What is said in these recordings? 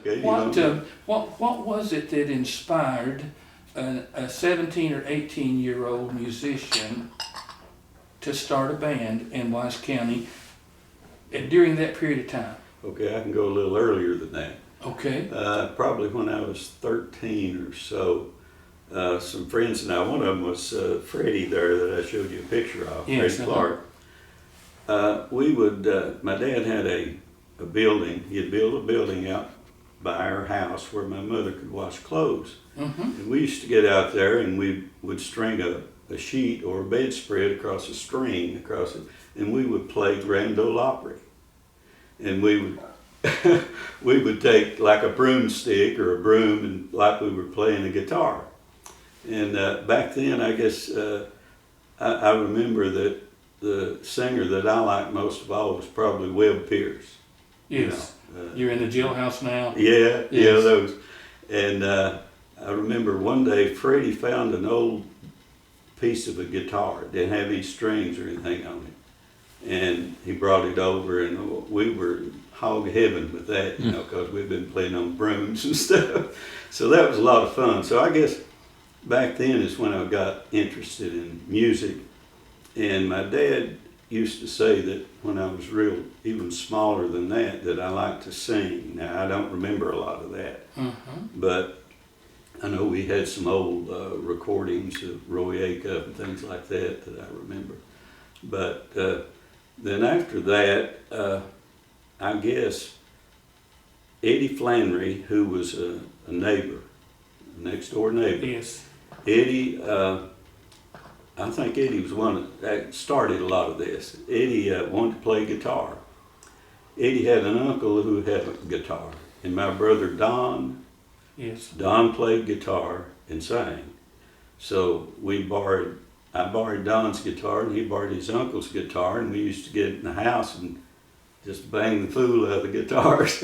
Okay. What was it that inspired a 17 or 18-year-old musician to start a band in Wise County during that period of time? Okay, I can go a little earlier than that. Okay. Probably when I was 13 or so. Some friends and I, one of them was Freddie there that I showed you a picture of, Yes, Freddie Clark. We would, my dad had a building, he had built a building out by our house where my mother could wash clothes. Mm-hmm. And we used to get out there and we would string a sheet or a bedspread across a string across it, and we would play Grand Ole Opry. And we would we would take like a broomstick or a broom and like we were playing a guitar. And back then, I guess I remember that the singer that I liked most of all was probably Webb Pierce. Yes. You're in the jailhouse now? Yeah, Yes. yeah, those. And I remember one day Freddie found an old piece of a guitar. It didn't have any strings or anything on it. And he brought it over, and we were hog heaven with that, you know, because we'd been playing on brooms and stuff. So that was a lot of fun. So I guess back then is when I got interested in music. And my dad used to say that when I was even smaller than that I liked to sing. Now, I don't remember a lot of that, but I know we had some old recordings of Roy Acuff and things like that I remember. But then after that, I guess Eddie Flannery, who was a neighbor, a next door neighbor. Yes. Eddie, I think Eddie was one that started a lot of this. Eddie wanted to play guitar. Eddie had an uncle who had a guitar, and my brother Don, Yes. Don played guitar and sang. So I borrowed Don's guitar and he borrowed his uncle's guitar, and we used to get in the house and just bang the fool out of the guitars.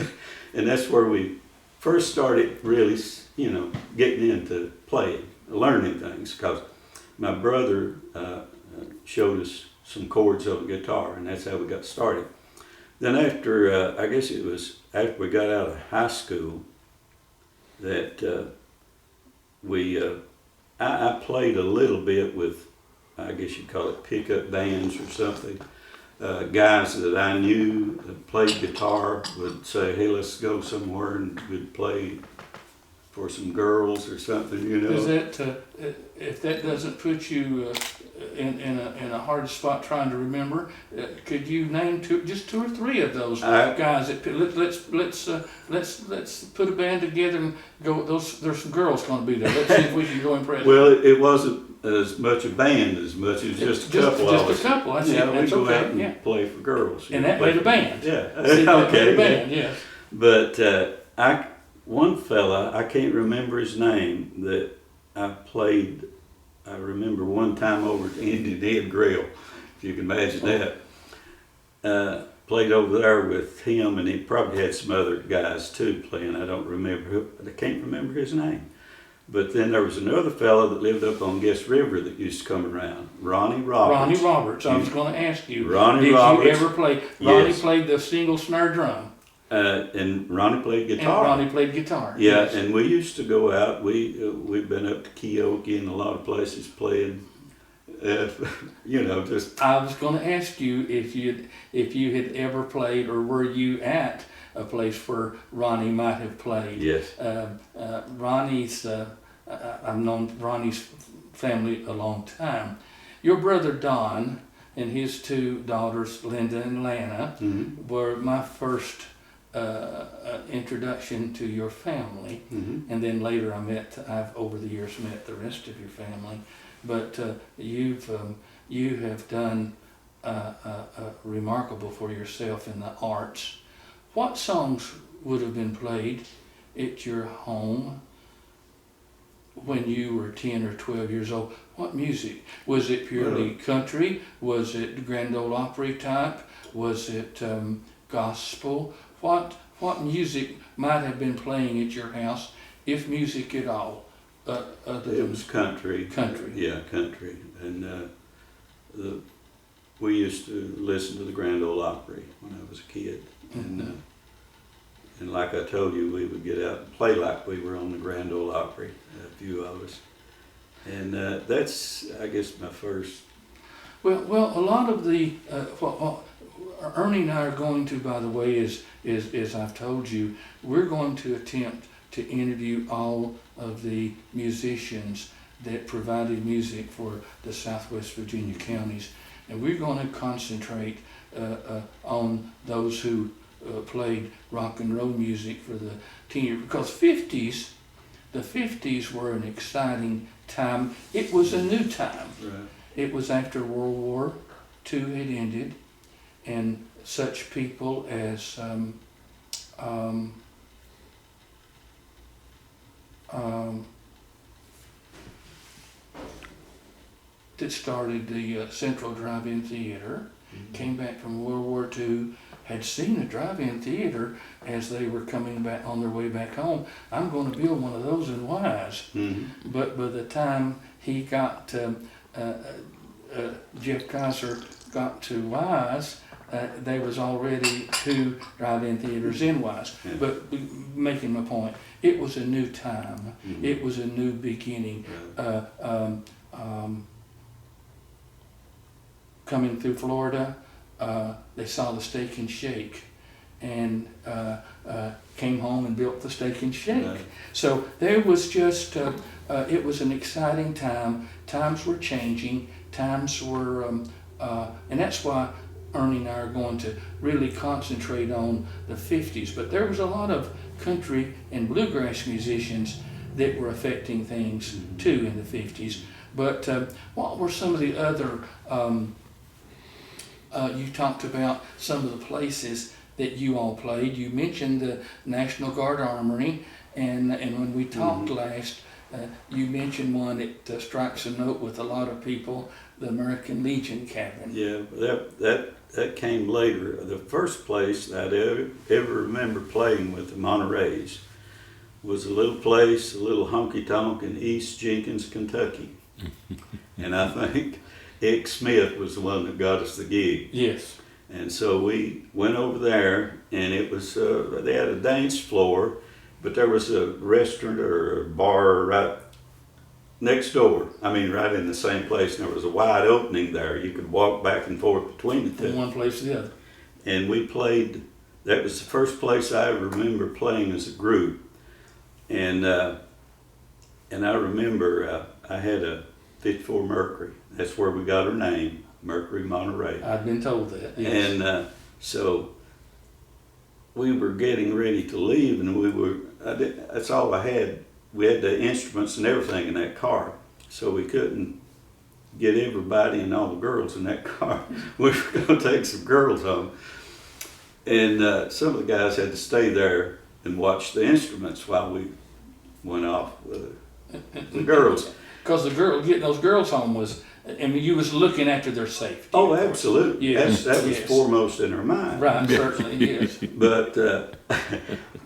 And that's where we first started really, you know, getting into playing, learning things, because my brother showed us some chords on the guitar, and that's how we got started. Then after, I guess it was after we got out of high school, that I played a little bit with, I guess you'd call it pickup bands or something. Guys that I knew that played guitar would say, hey, let's go somewhere, and we'd play for some girls or something, you know. Is that, if that doesn't put you in a hard spot trying to remember, could you name just two or three of those guys? Let's put a band together and go. There's some girls going to be there. Let's see if we can go impress. Well, it wasn't as much a band as much as just a couple of us. Just a couple. That's yeah, it. we go okay. out and play for girls. And that made a band. Yeah. Okay. Band. Yes. But one fella, I can't remember his name, that I played. I remember one time over at the Indian Head Grill, if you can imagine that. Played over there with him, and he probably had some other guys too playing. I don't remember I can't remember his name. But then there was another fellow that lived up on Guest River that used to come around, Ronnie Roberts. Ronnie Roberts. I was going to ask you. Ronnie Roberts. Did you ever play? Ronnie Yes. played the single snare drum. And Ronnie played guitar. And Ronnie played guitar. Yeah, Yes. and we used to go out. We've been up to Keokee and a lot of places playing. You know, just. I was going to ask you if you had ever played, or were you at a place where Ronnie might have played? Yes. Ronnie's. I've known Ronnie's family a long time. Your brother Don and his two daughters, Linda and Lana, were my first introduction to your family, and then later I've over the years met the rest of your family. But you have done remarkable for yourself in the arts. What songs would have been played at your home when you were 10 or 12 years old? What music? Was it purely country? Was it Grand Ole Opry type? Was it gospel? What music might have been playing at your house, if music at all? It was country. Country. Yeah, country. And we used to listen to the Grand Ole Opry when I was a kid. And And like I told you, we would get out and play like we were on the Grand Ole Opry, a few of us. And that's, I guess, my first. Well, a lot of the what Ernie and I are going to, by the way, is I've told you, we're going to attempt to interview all of the musicians that provided music for the Southwest Virginia counties, and we're going to concentrate on those who played rock and roll music for the teen years, because the 50s were an exciting time. It was a new time. Right. It was after World War II had ended, and such people as that started the Central Drive-In Theater, came back from World War II, had seen a drive-in theater as they were coming back on their way back home. I'm going to build one of those in Wise. Mm-hmm. But by the time he got Jeff Kaiser got to Wise, there was already 2 drive-in theaters in Wise. Yeah. But making my point, it was a new time. Mm-hmm. It was a new beginning. Right. Coming through Florida, they saw the Steak and Shake, and came home and built the Steak and Shake. Right. So there was just, it was an exciting time. Times were changing. Times were, and that's why Ernie and I are going to really concentrate on the 50s. But there was a lot of country and bluegrass musicians that were affecting things too in the 50s. But what were some of the other, you talked about some of the places that you all played. You mentioned the National Guard Armory, and when we talked last, you mentioned one that strikes a note with a lot of people, the American Legion Cabin. Yeah, that came later. The first place that I ever remember playing with the Montereys was a little place, a little honky-tonk in East Jenkins, Kentucky. And I think Ike Smith was the one that got us the gig. Yes. And so we went over there, and it was, they had a dance floor, but there was a restaurant or a bar right next door. I mean, right in the same place, and there was a wide opening there. You could walk back and forth between the two. From one place to the other. And we played, that was the first place I ever remember playing as a group. And I remember I had a 54 Mercury. That's where we got our name, Mercury Monterey. I've been told that. Yes. And so we were getting ready to leave, and that's all I had. We had the instruments and everything in that car, so we couldn't get everybody and all the girls in that car. We were going to take some girls home. And some of the guys had to stay there and watch the instruments while we went off with the girls. Because getting those girls home was, I mean, you was looking after their safety. Oh, absolutely. Yes. That was Yes. foremost in our mind. Right, certainly, yes. But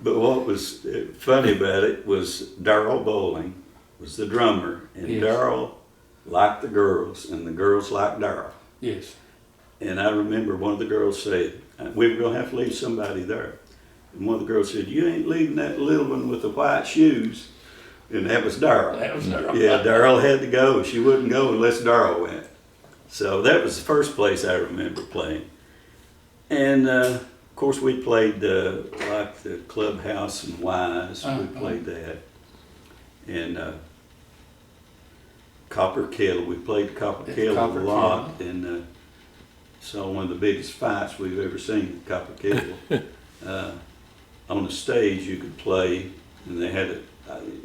what was funny about it was Darrell Bowling was the drummer, and Yes. Darrell liked the girls, and the girls liked Darrell. Yes. And I remember one of the girls said, we were going to have to leave somebody there. And one of the girls said, "You ain't leaving that little one with the white shoes." And that was Darrell. That was Darrell. Yeah, Darrell had to go. She wouldn't go unless Darrell went. So that was the first place I remember playing. And of course we played like the clubhouse in Wise. We played that. And Copper Kettle. We played Copper Kettle Copper a lot. And saw one of the biggest fights we've ever seen at Copper Kettle. On the stage you could play, and they had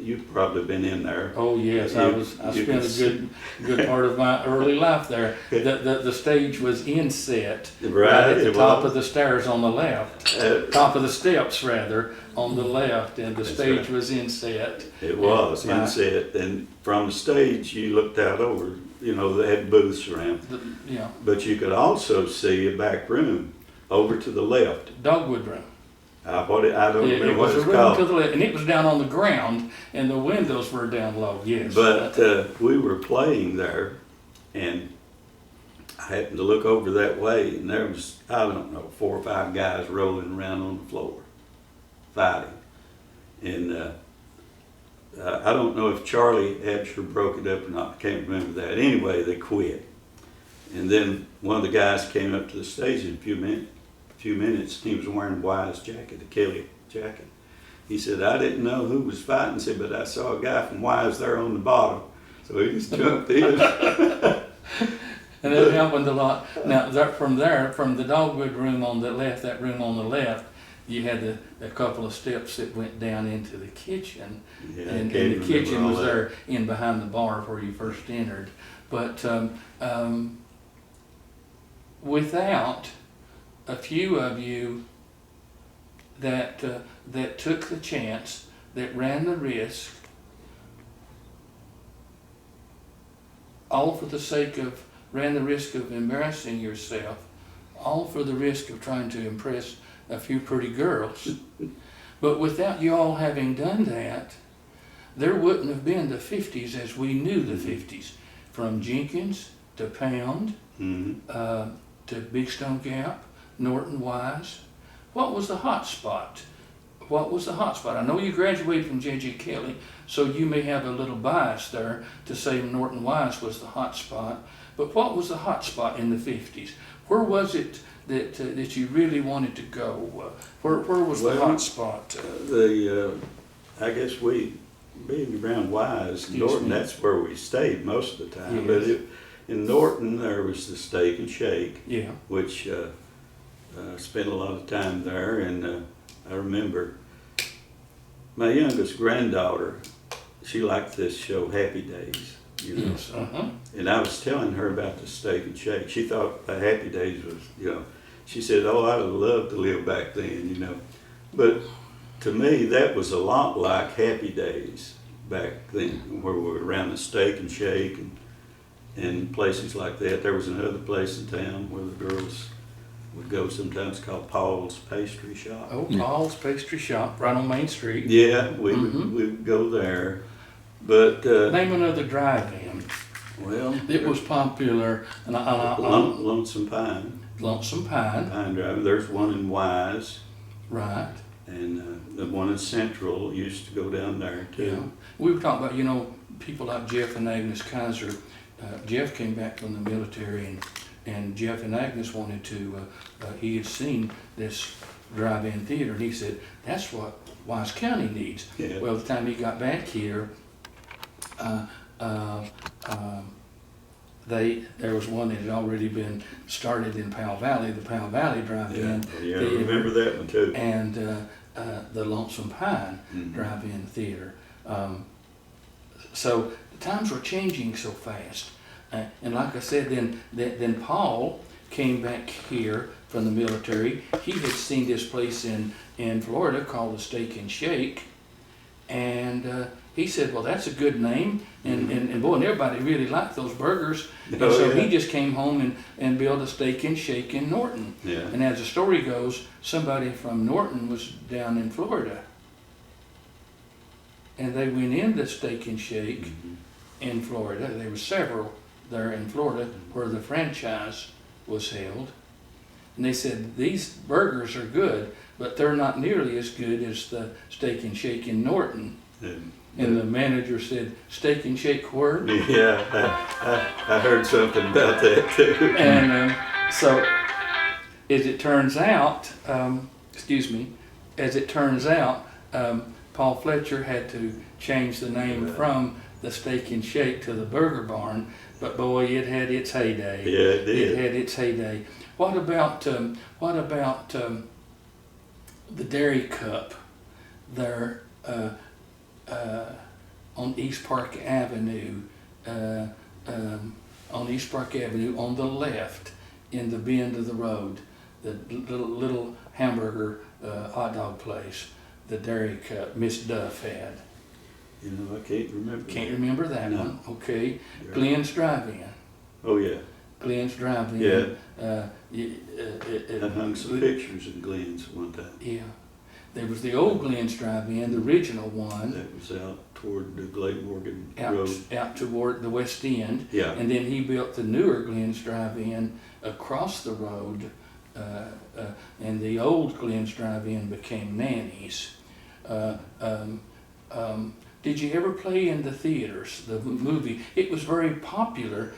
you've probably been in there. Oh yes, I spent a good part of my early life there. The stage was inset right at the top of the stairs on the left, top of the steps rather on the left, and the stage was inset. It was inset, and from the stage you looked out over. You know, they had booths around. Yeah. But you could also see a back room over to the left. Dogwood room. I don't remember what it's room called. to the left, and it was down on the ground, and the windows were down low. Yes. But we were playing there, and I happened to look over that way, and there was, I don't know, 4 or 5 guys rolling around on the floor. fighting. And I don't know if Charlie Absher broke it up or not. I can't remember that. Anyway, they quit. And then one of the guys came up to the stage in a few minutes. He was wearing Wise jacket, the Kelly jacket. He said, I didn't know who was fighting, said, but I saw a guy from Wise there on the bottom. So he just jumped in. And that happened a lot. Now, from the dogwood room on the left, that room on the left, you had a couple of steps that went down into the kitchen. Yeah, and the kitchen was there in behind the bar where you first entered. But without a few of you that took the chance, that ran the risk, all for the sake of, ran the risk of embarrassing yourself, all for the risk of trying to impress a few pretty girls. But without you all having done that, there wouldn't have been the 50s as we knew the 50s, from Jenkins to Pound, to Big Stone Gap, Norton Wise. What was the hot spot? What was the hot spot? I know you graduated from J.J. Kelly, so you may have a little bias there to say Norton Wise was the hot spot. But what was the hot spot in the 50s? Where was it that you really wanted to go? Where was the hot spot? I guess being around Wise, Norton, that's where we stayed most of the time. Yes. But in Norton, there was the Steak and Shake, Yeah. which spent a lot of time there. And I remember my youngest granddaughter, she liked this show, Happy Days. You know? Yes. And I was telling her about the Steak and Shake. She thought the Happy Days was, she said, oh, I'd have loved to live back then, But to me, that was a lot like Happy Days back then, where we were around the Steak and Shake and places like that. There was another place in town where the girls would go sometimes called Paul's Pastry Shop. Oh, Paul's Pastry Shop, right on Main Street. Yeah, we would go there. But Name another drive-in. well, It was popular. And Lonesome Pine. Lonesome Pine. Pine Drive. There's one in Wise. Right. And the one in Central used to go down there too. Yeah. We were talking about, people like Jeff and Agnes Kaiser. Jeff came back from the military, and Jeff and Agnes wanted to, he had seen this drive-in theater, and he said, that's what Wise County needs. Yeah. Well, the time he got back here, there was one that had already been started in Powell Valley, the Powell Valley Drive-In. Yeah, I remember that one too. And the Lonesome Pine Drive-In Theater. So the times were changing so fast. And like I said, then Paul came back here from the military. He had seen this place in Florida called the Steak and Shake. And he said, well, that's a good name. And boy, and everybody really liked those burgers. And so he just came home and built a Steak and Shake in Norton. Yeah. And as the story goes, somebody from Norton was down in Florida. And they went into Steak and Shake in Florida. There were several there in Florida where the franchise was held. And they said, these burgers are good, but they're not nearly as good as the Steak and Shake in Norton. And the manager said, Steak and Shake word? Yeah, I heard something about that too. And so, as it turns out, Paul Fletcher had to change the name from the Steak and Shake to the Burger Barn, but boy, it had its heyday. Yeah, it did. It had its heyday. What about the Dairy Cup there on East Park Avenue? On East Park Avenue on the left, in the bend of the road, the little hamburger hot dog place, the Dairy Cup, Miss Duff had. I can't remember. Can't remember that one. Okay. Yeah. Glenn's Drive-In. Oh yeah. Glenn's Drive-In. Yeah. I hung some pictures in Glenn's one time. Yeah. There was the old Glenn's Drive-In, the original one. That was out toward the Glade Morgan Road. Out toward the West End. Yeah. And then he built the newer Glenn's Drive-In across the road, and the old Glenn's Drive-In became Nanny's. Uh, um, did you ever play in the theaters, the movie? It was very popular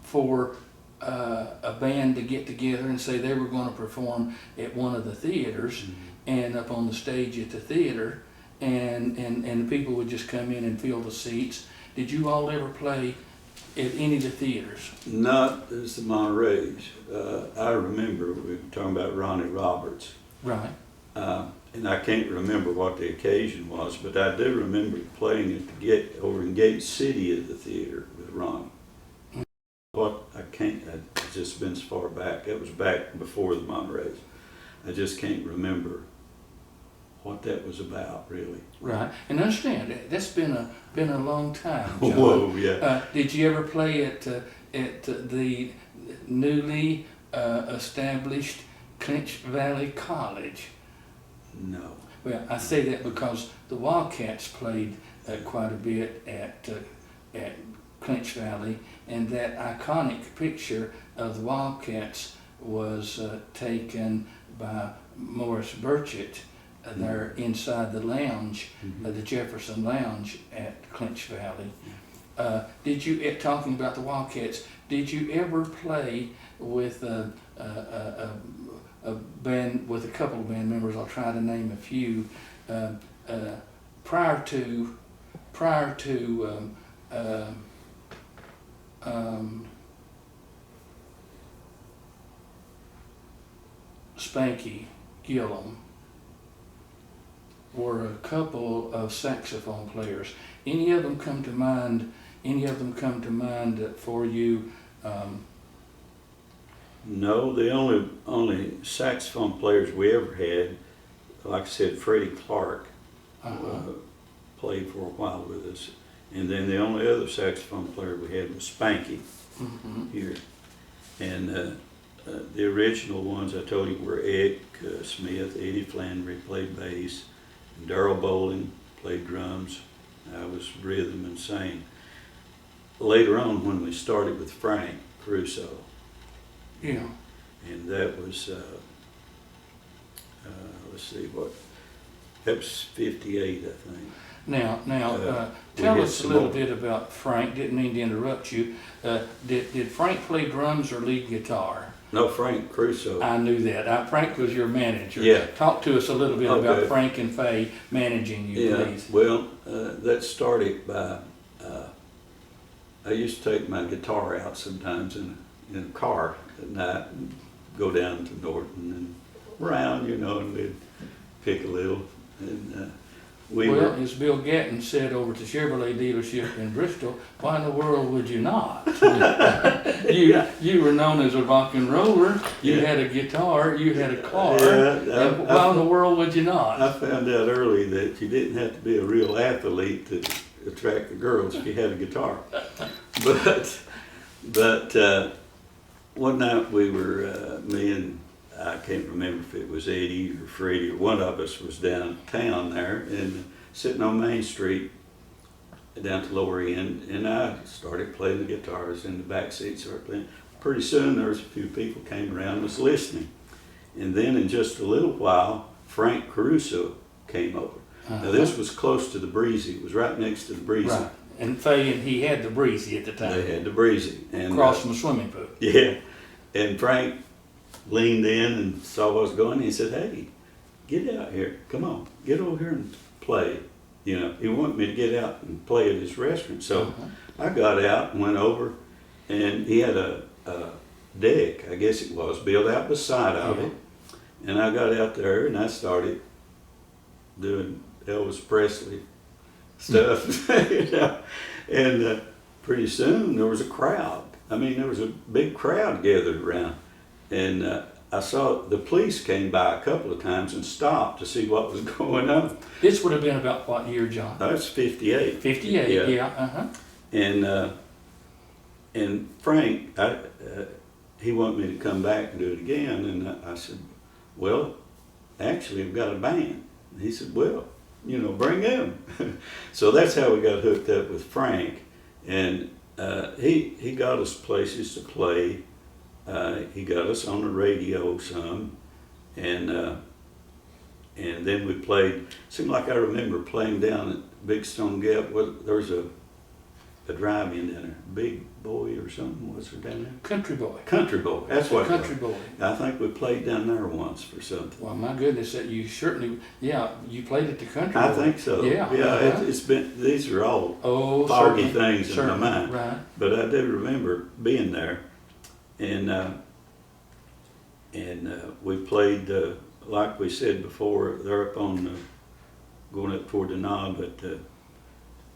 for a band to get together and say they were going to perform at one of the theaters and up on the stage at the theater, and people would just come in and fill the seats. Did you all ever play at any of the theaters? Not as the Montereys. I remember we were talking about Ronnie Roberts. Right. And I can't remember what the occasion was, but I do remember playing at the over in Gate City at the theater with Ronnie. What I can't, it's just been so far back. It was back before the Montereys. I just can't remember what that was about, really. Right, and understand that's been a long time, John. Whoa, yeah. Did you ever play at the newly established Clinch Valley College? No. Well, I say that because the Wildcats played quite a bit at Clinch Valley, and that iconic picture of the Wildcats was taken by Morris Burchett there inside the lounge, the Jefferson Lounge at Clinch Valley. Did you, talking about the Wildcats, did you ever play with a band, with a couple of band members? I'll try to name a few. Prior to Spanky Gillum were a couple of saxophone players. Any of them come to mind? Any of them come to mind for you? No, the only saxophone players we ever had, like I said, Freddie Clark played for a while with us, and then the only other saxophone player we had was Spanky here. And the original ones I told you were Ed Smith, Eddie Flannery played bass, and Darrell Bowling played drums. I was rhythm and sang. Later on, when we started with Frank Caruso, Yeah. and that was, let's see what, that was 58, I think. Now, we tell had us a some little more. bit about Frank. Didn't mean to interrupt you. Did Frank play drums or lead guitar? No, Frank Caruso. I knew that. Frank was your manager. Yeah. Talk to us a little bit Okay. about Frank and Faye managing you, Yeah, please. well, that started by, I used to take my guitar out sometimes in a car at night and go down to Norton and around, and we'd pick a little. And Well, as Bill Gatton said over at the Chevrolet dealership in Bristol, why in the world would you not? You were known as a rock and roller. You Yeah. had a guitar. You had a car. Yeah, and why in the world would you not? I found out early that you didn't have to be a real athlete to attract the girls if you had a guitar. But one night we were, me and I can't remember if it was Eddie or Freddie or one of us was downtown there and sitting on Main Street down to Lower End, and I started playing the guitars in the back seat, started playing. Pretty soon there was a few people came around and was listening. And then in just a little while, Frank Caruso came over. Now this was close to the Breezy. It was right next to the Breezy. Right. And Faye and he had the Breezy at the time. They had the Breezy. And, Across from the swimming pool. Yeah. And Frank leaned in and saw what was going on. He said, "Hey, get out here. Come on. Get over here and play." He wanted me to get out and play at his restaurant. So I got out and went over, and he had a deck, I guess it was, built out beside of it. And I got out there and I started doing Elvis Presley stuff, and pretty soon there was a crowd. I mean, there was a big crowd gathered around, and I saw the police came by a couple of times and stopped to see what was going on. This would have been about what year, John? That's 58. 58, yeah. And Frank, he wanted me to come back and do it again, and I said, "Well, actually, I've got a band." And he said, "Well, bring them." So that's how we got hooked up with Frank, and he got us places to play. He got us on the radio some, and And then we played, seemed like I remember playing down at Big Stone Gap. Well, there was a drive-in down there, Big Boy or something, was there down there? Country Boy. Country Boy, that's what it was. Country Boy. I think we played down there once for something. Well, my goodness, that you certainly, yeah, you played at the Country Boy. I think so. Yeah. Yeah, it's been, these are all foggy things in my mind. Right. But I do remember being there, and we played, like we said before, they're up on, going up toward the knob at the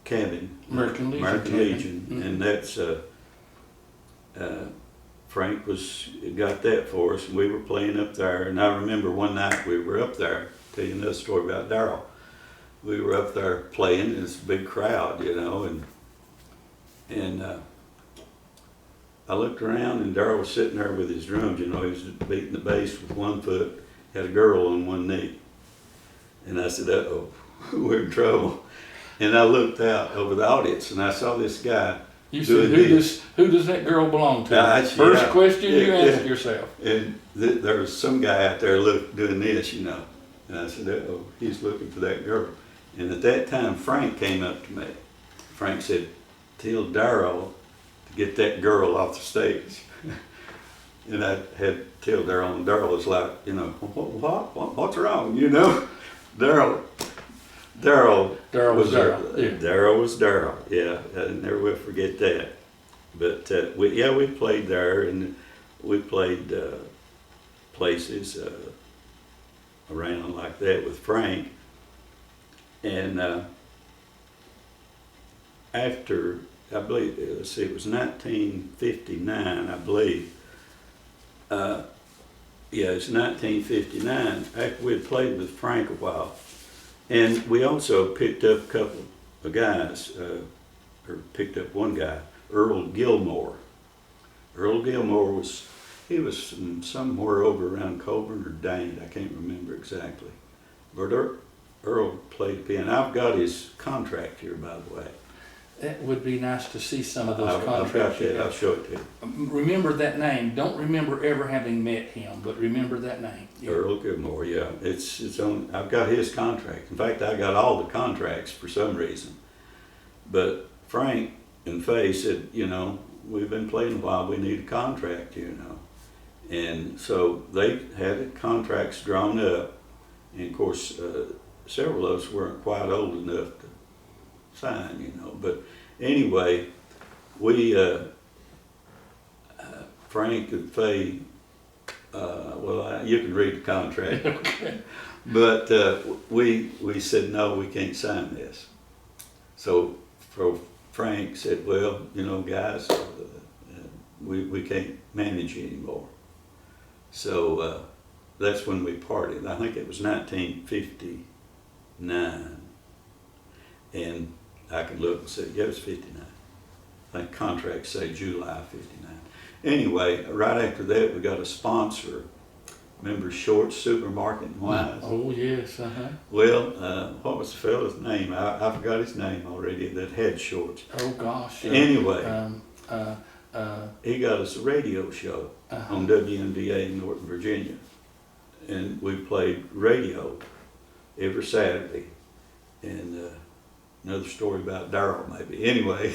cabin. American Legion. Mm-hmm. And that's, Frank got that for us, and we were playing up there. And I remember one night we were up there, tell you another story about Darrell. We were up there playing, and it's a big crowd, you know, and I looked around, and Darrell was sitting there with his drums, you know, he was beating the bass with one foot, had a girl on one knee. And I said, uh-oh, we're in trouble. And I looked out over the audience, and I saw this guy. You said, who does that girl belong to? First question you ask yourself. And there was some guy out there doing this, you know. And I said, uh-oh, he's looking for that girl. And at that time, Frank came up to me. Frank said, tell Darrell to get that girl off the stage. And I had to tell Darrell, and Darrell was like, you know, what's wrong, you know? Darrell was Darrell. Yeah. Darrell was Darrell. Yeah, I never will forget that. But we played there, and we played places around like that with Frank. And after, I believe, let's see, it was 1959, I believe. Yeah, it's 1959. After we had played with Frank a while. And we also picked up a couple of guys, or picked up one guy, Earl Gilmore. Earl Gilmore was from somewhere over around Coburn or Dane, I can't remember exactly. But Earl played piano. I've got his contract here, by the way. That would be nice to see some of those contracts. I've got that. I'll show it to you. Remember that name. Don't remember ever having met him, but remember that name. Yeah. Earl Gilmore, yeah. It's on. I've got his contract. In fact, I got all the contracts for some reason. But Frank and Faye said, you know, we've been playing a while. We need a contract, you know. And so they had the contracts drawn up. And of course, several of us weren't quite old enough to sign, you know. But anyway, we, Frank and Faye, you can read the contract. Okay. But we said, no, we can't sign this. So Frank said, well, you know, guys, we can't manage you anymore. So that's when we parted. I think it was 1959. And I can look and say, yeah, it was 59. I think contracts say July 59. Anyway, right after that, we got a sponsor. Remember Shorts Supermarket in Wise? Oh, yes, Well, what was the fellow's name? I forgot his name already that had Shorts. Oh, gosh. Anyway, he got us a radio show on WMDA in Northern Virginia. And we played radio every Saturday. And another story about Darrell, maybe. Anyway,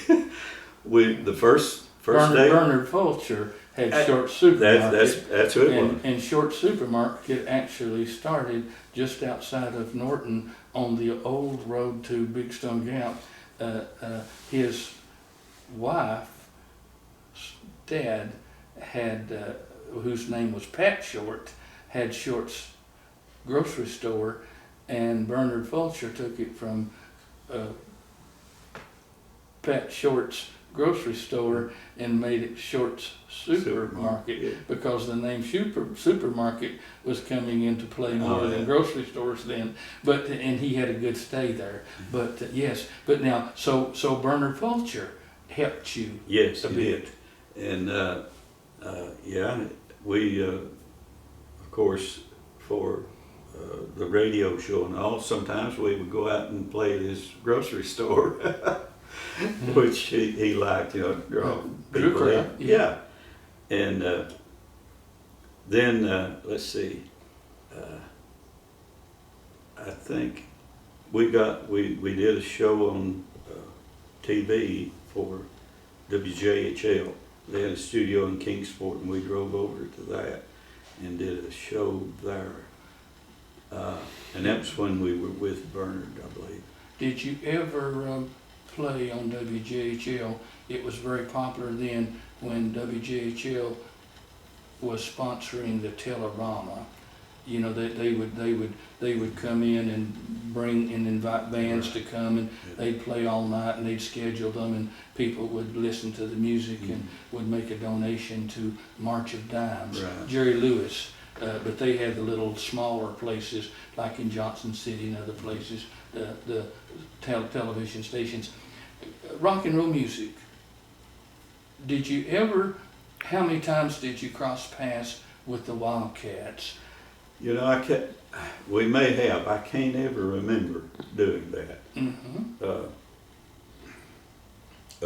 the first day. Bernard Fulcher had Short Supermarket. That's who it was. And Short Supermarket actually started just outside of Norton on the old road to Big Stone Gap. His wife's dad had, whose name was Pat Short, had Short's grocery store, and Bernard Fulcher took it from Pat Short's grocery store and made it Short's Supermarket, because the name Supermarket was coming into play more than grocery stores then. And he had a good stay there. But yes, but now so Bernard Fulcher helped you. Yes, he did. And we of course for the radio show and all, sometimes we would go out and play at his grocery store. Which he liked, you know, draw people in. Yeah. And then, let's see, I think we did a show on TV for WJHL. They had a studio in Kingsport, and we drove over to that and did a show there. And that was when we were with Bernard, I believe. Did you ever play on WJHL? It was very popular then when WJHL was sponsoring the Telerama. You know, they would come in and bring and invite bands to come, and they'd play all night, and they'd schedule them, and people would listen to the music and would make a donation to March of Dimes. Right. Jerry Lewis, but they had the little smaller places like in Johnson City and other places, the television stations. Rock and roll music. Did you ever? How many times did you cross paths with the Wildcats? You know, we may have. I can't ever remember doing that. Mm-hmm.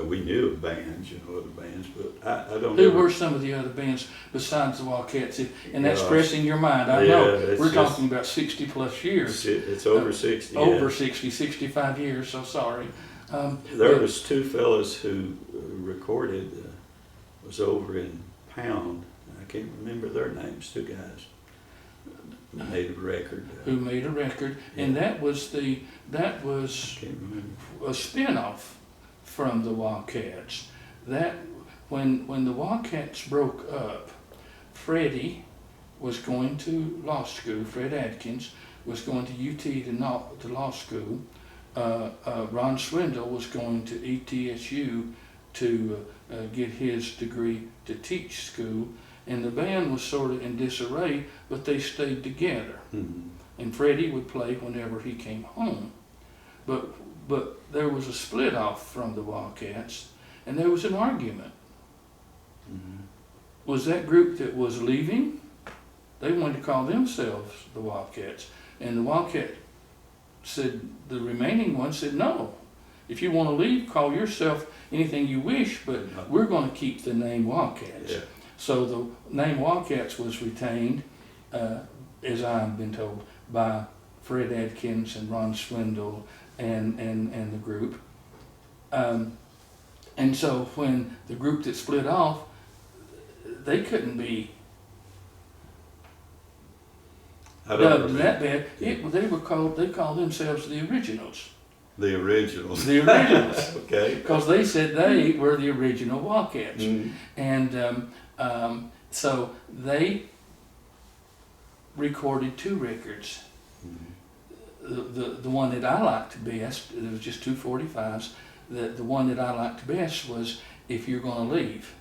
We knew of bands, you know, other bands, but I don't. Who were some of the other bands besides the Wildcats? And that's pressing your mind. I yeah, know. We're talking about 60 plus years. It's over 60. Over yeah. 60, 65 years, so sorry. There was two fellas who recorded, was over in Pound. I can't remember their names, two guys. Made a record. Who made a record, yeah. And that was I can't remember. A spin-off from the Wildcats. That when the Wildcats broke up, Freddie was going to law school. Fred Adkins was going to UT to law school. Ron Swindle was going to ETSU to get his degree to teach school. And the band was sort of in disarray, but they stayed together. Mm-hmm. And Freddie would play whenever he came home. But there was a split off from the Wildcats, and there was an argument. Mm-hmm. Was that group that was leaving? They wanted to call themselves the Wildcats. And the Wildcat said, the remaining one said, no. If you want to leave, call yourself anything you wish, but we're going to keep the name Wildcats. Yeah. So the name Wildcats was retained, as I've been told, by Fred Adkins and Ron Swindle and the group. And so when the group that split off, they couldn't be dubbed that bad. They called themselves the Originals. The Originals. The Originals. Okay. Because they said they were the original Wildcats. Mm-hmm. And so they recorded two records. Mm-hmm. The one that I liked best, there was just 245s. The one that I liked best was If You're Gonna Leave.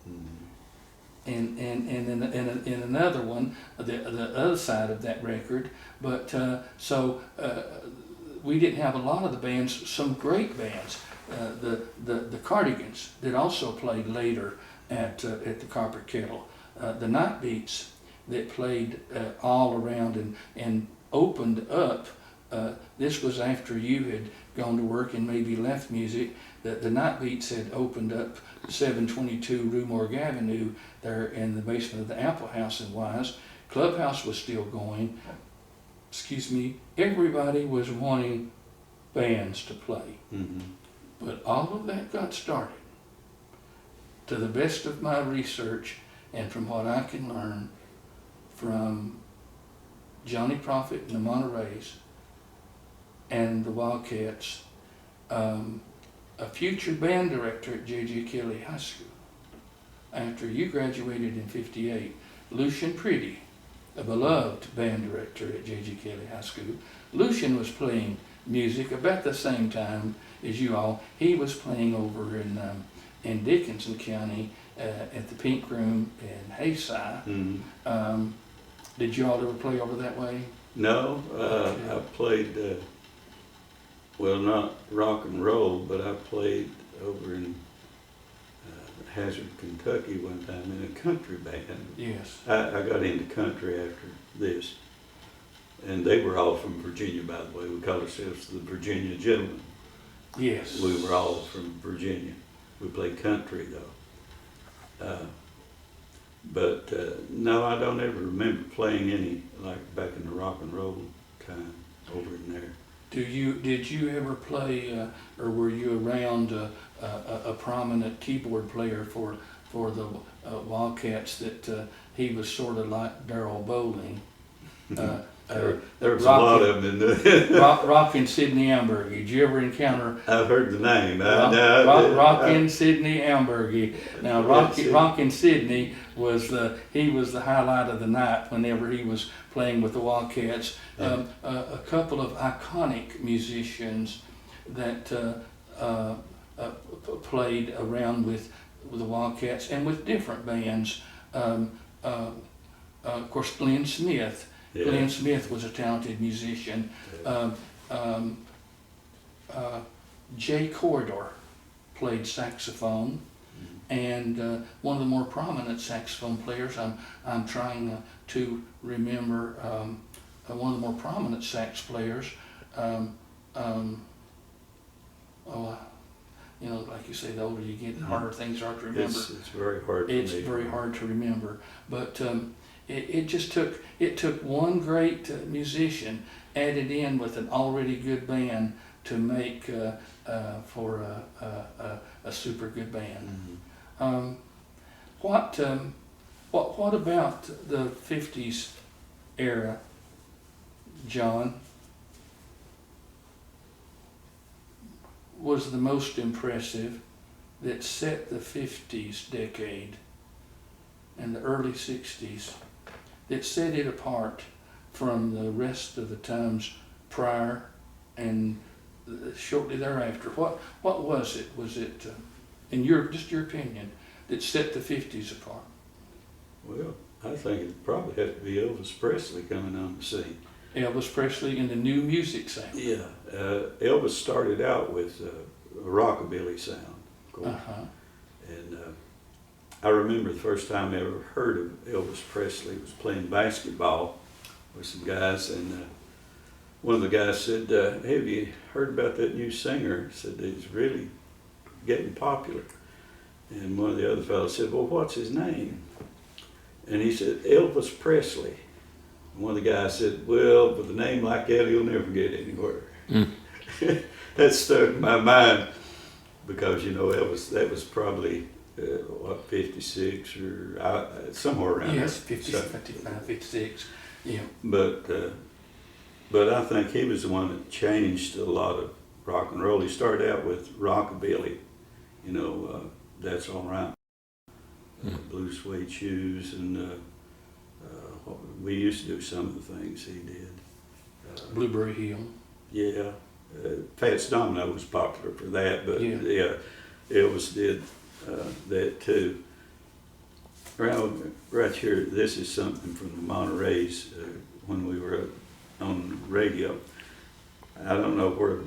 Mm-hmm. And another one, the other side of that record. But we didn't have a lot of the bands, some great bands. The Cardigans that also played later at the Copper Kettle. The Night Beats that played all around and opened up. This was after you had gone to work and maybe left music. The Night Beats had opened up 722 Rue Morgue Avenue there in the basement of the Apple House in Wise. Clubhouse was still going. Everybody was wanting bands to play. Mm-hmm. But all of that got started, to the best of my research and from what I can learn, from Johnny Profitt and the Montereys and the Wildcats, a future band director at J.J. Kelly High School. After you graduated in '58, Lucian Pretty, a beloved band director at J.J. Kelly High School. Lucian was playing music about the same time as you all. He was playing over in Dickinson County at the Pink Room in Hayside. Mm-hmm. Did you all ever play over that way? No, okay. I played, well, not rock and roll, but I played over in Hazard, Kentucky one time in a country band. Yes. I got into country after this. And they were all from Virginia, by the way. We called ourselves the Virginia Gentlemen. Yes. We were all from Virginia. We played country, though. But no, I don't ever remember playing any, like back in the rock and roll time. over in there. Did you ever play, or were you around a prominent keyboard player for the Wildcats that he was sort of like Darrell Bowling? There was a lot of them in the Rockin' Sidney Ambergy. Did you ever encounter? I've heard the name. Rockin' Sidney Ambergy. Now, Yes, Rockin' Sidney was the highlight of the night whenever he was playing with the Wildcats. A couple of iconic musicians that played around with the Wildcats and with different bands. Of course, Glenn Smith. Yeah. Glenn Smith was a talented musician. Jay Corridor played saxophone, and one of the more prominent saxophone players, I'm trying to remember one of the more prominent sax players. Like you say, the older you get, the harder things are to remember. It's very hard. It's very hard to remember, but it took one great musician added in with an already good band to make for a super good band. Mm-hmm. What about the '50s era, John? Was the most impressive that set the '50s decade and the early '60s, that set it apart from the rest of the times prior and shortly thereafter? What was it? Was it, in your opinion, that set the '50s apart? Well, I think it probably had to be Elvis Presley coming on the scene. Elvis Presley in the new music sound. Yeah, Elvis started out with a rockabilly sound, of course. And I remember the first time I ever heard of Elvis Presley was playing basketball with some guys, and one of the guys said, "Hey, have you heard about that new singer?" Said he's really getting popular. And one of the other fellows said, "Well, what's his name?" And he said, "Elvis Presley." And one of the guys said, "Well, with a name like that, he'll never get anywhere." That stuck in my mind because, Elvis, that was probably, 56 or somewhere around there. Yes, 55, 56. Yeah. But I think he was the one that changed a lot of rock and roll. He started out with rockabilly, That's All Right, Blue Suede Shoes, and we used to do some of the things he did. Blueberry Hill. Yeah, Fats Domino was popular for that, but Yeah. Elvis did that too. Right here, this is something from the Montereys when we were on radio. I don't know where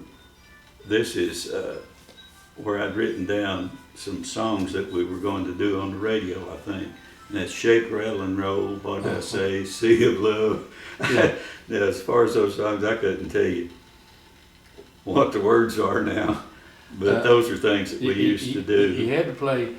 this is, where I'd written down some songs that we were going to do on the radio, I think. And that's Shake, Rattle, and Roll, What Did I Say, Sea of Love. Yeah. Now, as far as those songs, I couldn't tell you what the words are now, but those are things that we used to do. You had to play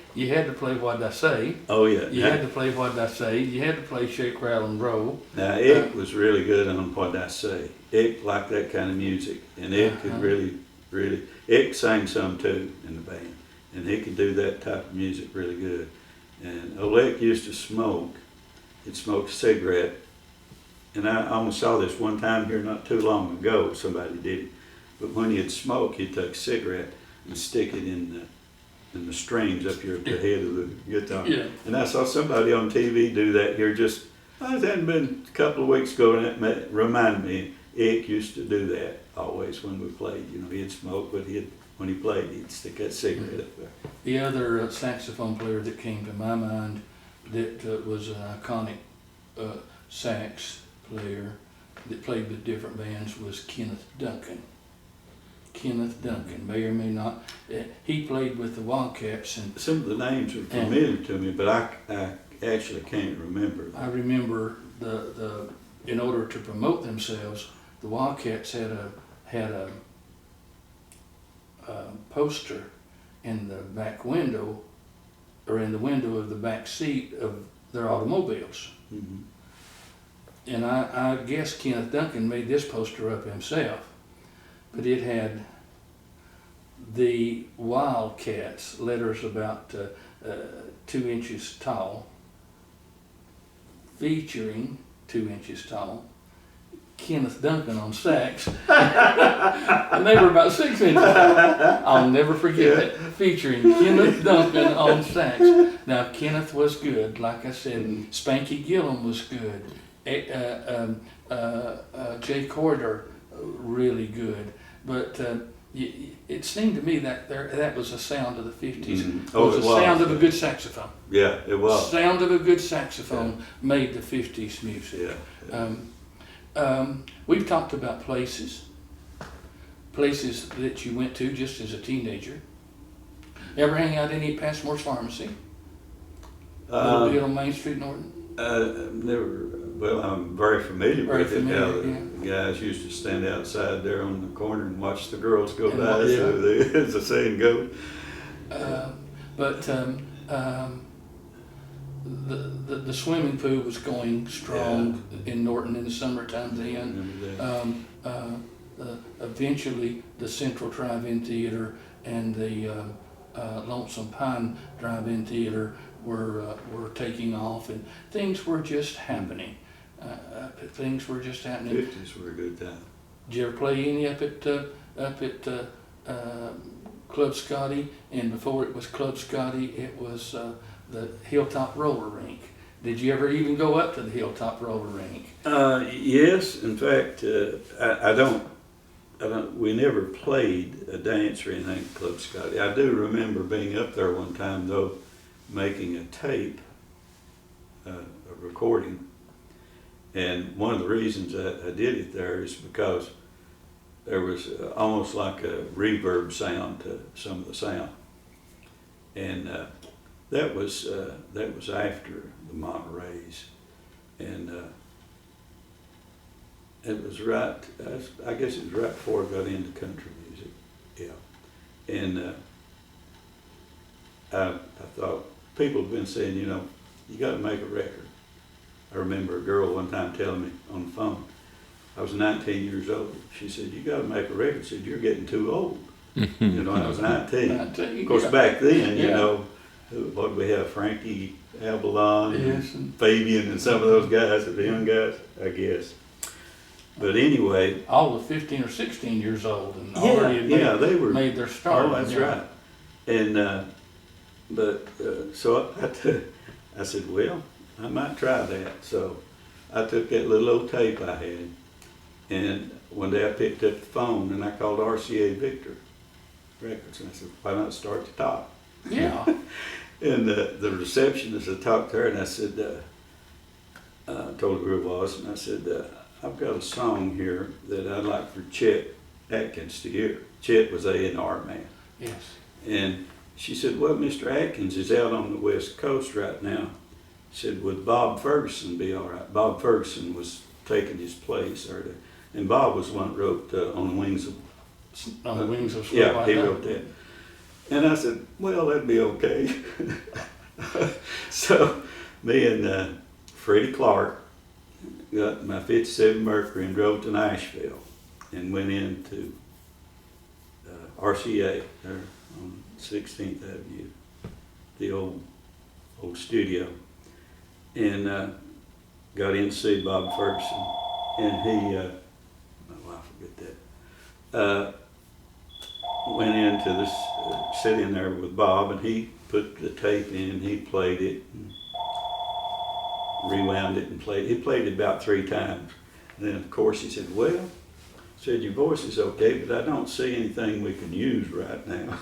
What Did I Say. Oh yeah. You had to play What Did I Say. You had to play Shake, Rattle, and Roll. Now, Ick was really good on What Did I Say. Ick liked that kind of music, and Ick could really, Ick sang some too in the band, and he could do that type of music really good. And Oleg used to smoke. He'd smoke a cigarette, and I almost saw this one time here not too long ago. Somebody did it, but when he'd smoke, he'd take a cigarette and stick it in the strings up here at the head of the guitar. Yeah. And I saw somebody on TV do that here just, it hadn't been a couple of weeks ago, and it reminded me, Ick used to do that always when we played. He'd smoke, but when he played, he'd stick that cigarette up there. The other saxophone player that came to my mind that was an iconic sax player that played with different bands was Kenneth Duncan. Kenneth Duncan, may or may not. He played with the Wildcats. And some of the names are familiar to me, but I actually can't remember. I remember in order to promote themselves, the Wildcats had a poster in the back window, or in the window of the back seat of their automobiles. Mm-hmm. and I guess Kenneth Duncan made this poster up himself, but it had the Wildcats, letters about 2 inches tall, featuring 2 inches tall, Kenneth Duncan on sax, and they were about 6 inches tall. I'll never forget it. Featuring Kenneth Duncan on sax. Now Kenneth was good, like I said. Spanky Gillum was good. Jay Corder, really good. But it seemed to me that that was the sound of the 50s. Mm-hmm. It was the sound of a good saxophone. Yeah, it was. Sound of a good saxophone made the 50s music. We've talked about places that you went to just as a teenager. Ever hang out any at Passmore's Pharmacy? Little bit on Main Street, Norton? Never. Well, I'm very familiar Very with familiar, it. The guys used to stand outside there on the corner and watch the girls go And by, watch, as the saying goes. The swimming pool was going strong in Norton in the summertime then. Eventually, the Central Drive-In Theater and the Lonesome Pine Drive-In Theater were taking off, and things were just happening. Things were just happening. 50s were a good time. Did you ever play any up at Club Scotty? And before it was Club Scotty, it was the Hilltop Roller Rink. Did you ever even go up to the Hilltop Roller Rink? Yes, in fact, I don't. We never played a dance or anything at Club Scotty. I do remember being up there one time though, making a tape, a recording. And one of the reasons I did it there is because there was almost like a reverb sound to some of the sound, and that was after the Montereys, and it was right. I guess it was right before I got into country music. Yeah, and I thought people have been saying, you got to make a record. I remember a girl one time telling me on the phone, I was 19 years old. She said, you got to make a record. She said, you're getting too old. I was 19. Of course, back then, what did we have? Frankie Avalon, and Fabian, and some of those guys, the young guys, I guess. But anyway. All of 15 or 16 years old and already they were made their start. Oh, that's right. And, so I said, well, I might try that. So I took that little old tape I had, and one day I picked up the phone and I called RCA Victor Records, and I said, why not start at the top? Yeah. And the receptionist, I talked to her, and I said, told her who it was, and I said, I've got a song here that I'd like for Chet Atkins to hear. Chet was A&R man. Yes. And she said, well, Mr. Atkins is out on the West Coast right now. Said, would Bob Ferguson be all right? Bob Ferguson was taking his place, and Bob was one that wrote On the Wings of Sweet yeah, White he Dove. wrote that. And I said, well, that'd be okay. So me and Freddie Clark got my 57 Mercury and drove to Nashville and went into RCA there on 16th Avenue, the old studio, and got in to see Bob Ferguson, and he, I forget that, went into this, sit in there with Bob, and he put the tape in, he played it, and rewound it and played it. He played it about 3 times. And then of course he said, well, said, your voice is okay, but I don't see anything we can use right now.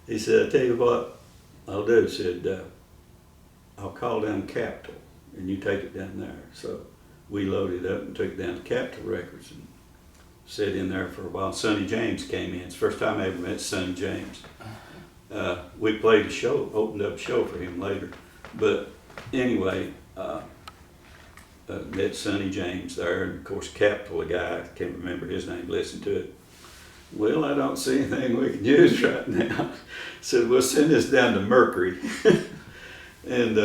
He said, I tell you what I'll do. Said, I'll call down Capitol and you take it down there. So we loaded up and took it down to Capitol Records and sat in there for a while. Sonny James came in. It's the first time I ever met Sonny James. We played a show, opened up a show for him later. But anyway, met Sonny James there, and of course Capitol, a guy, I can't remember his name, listened to it. Well, I don't see anything we can use right now. Said, we'll send this down to Mercury. And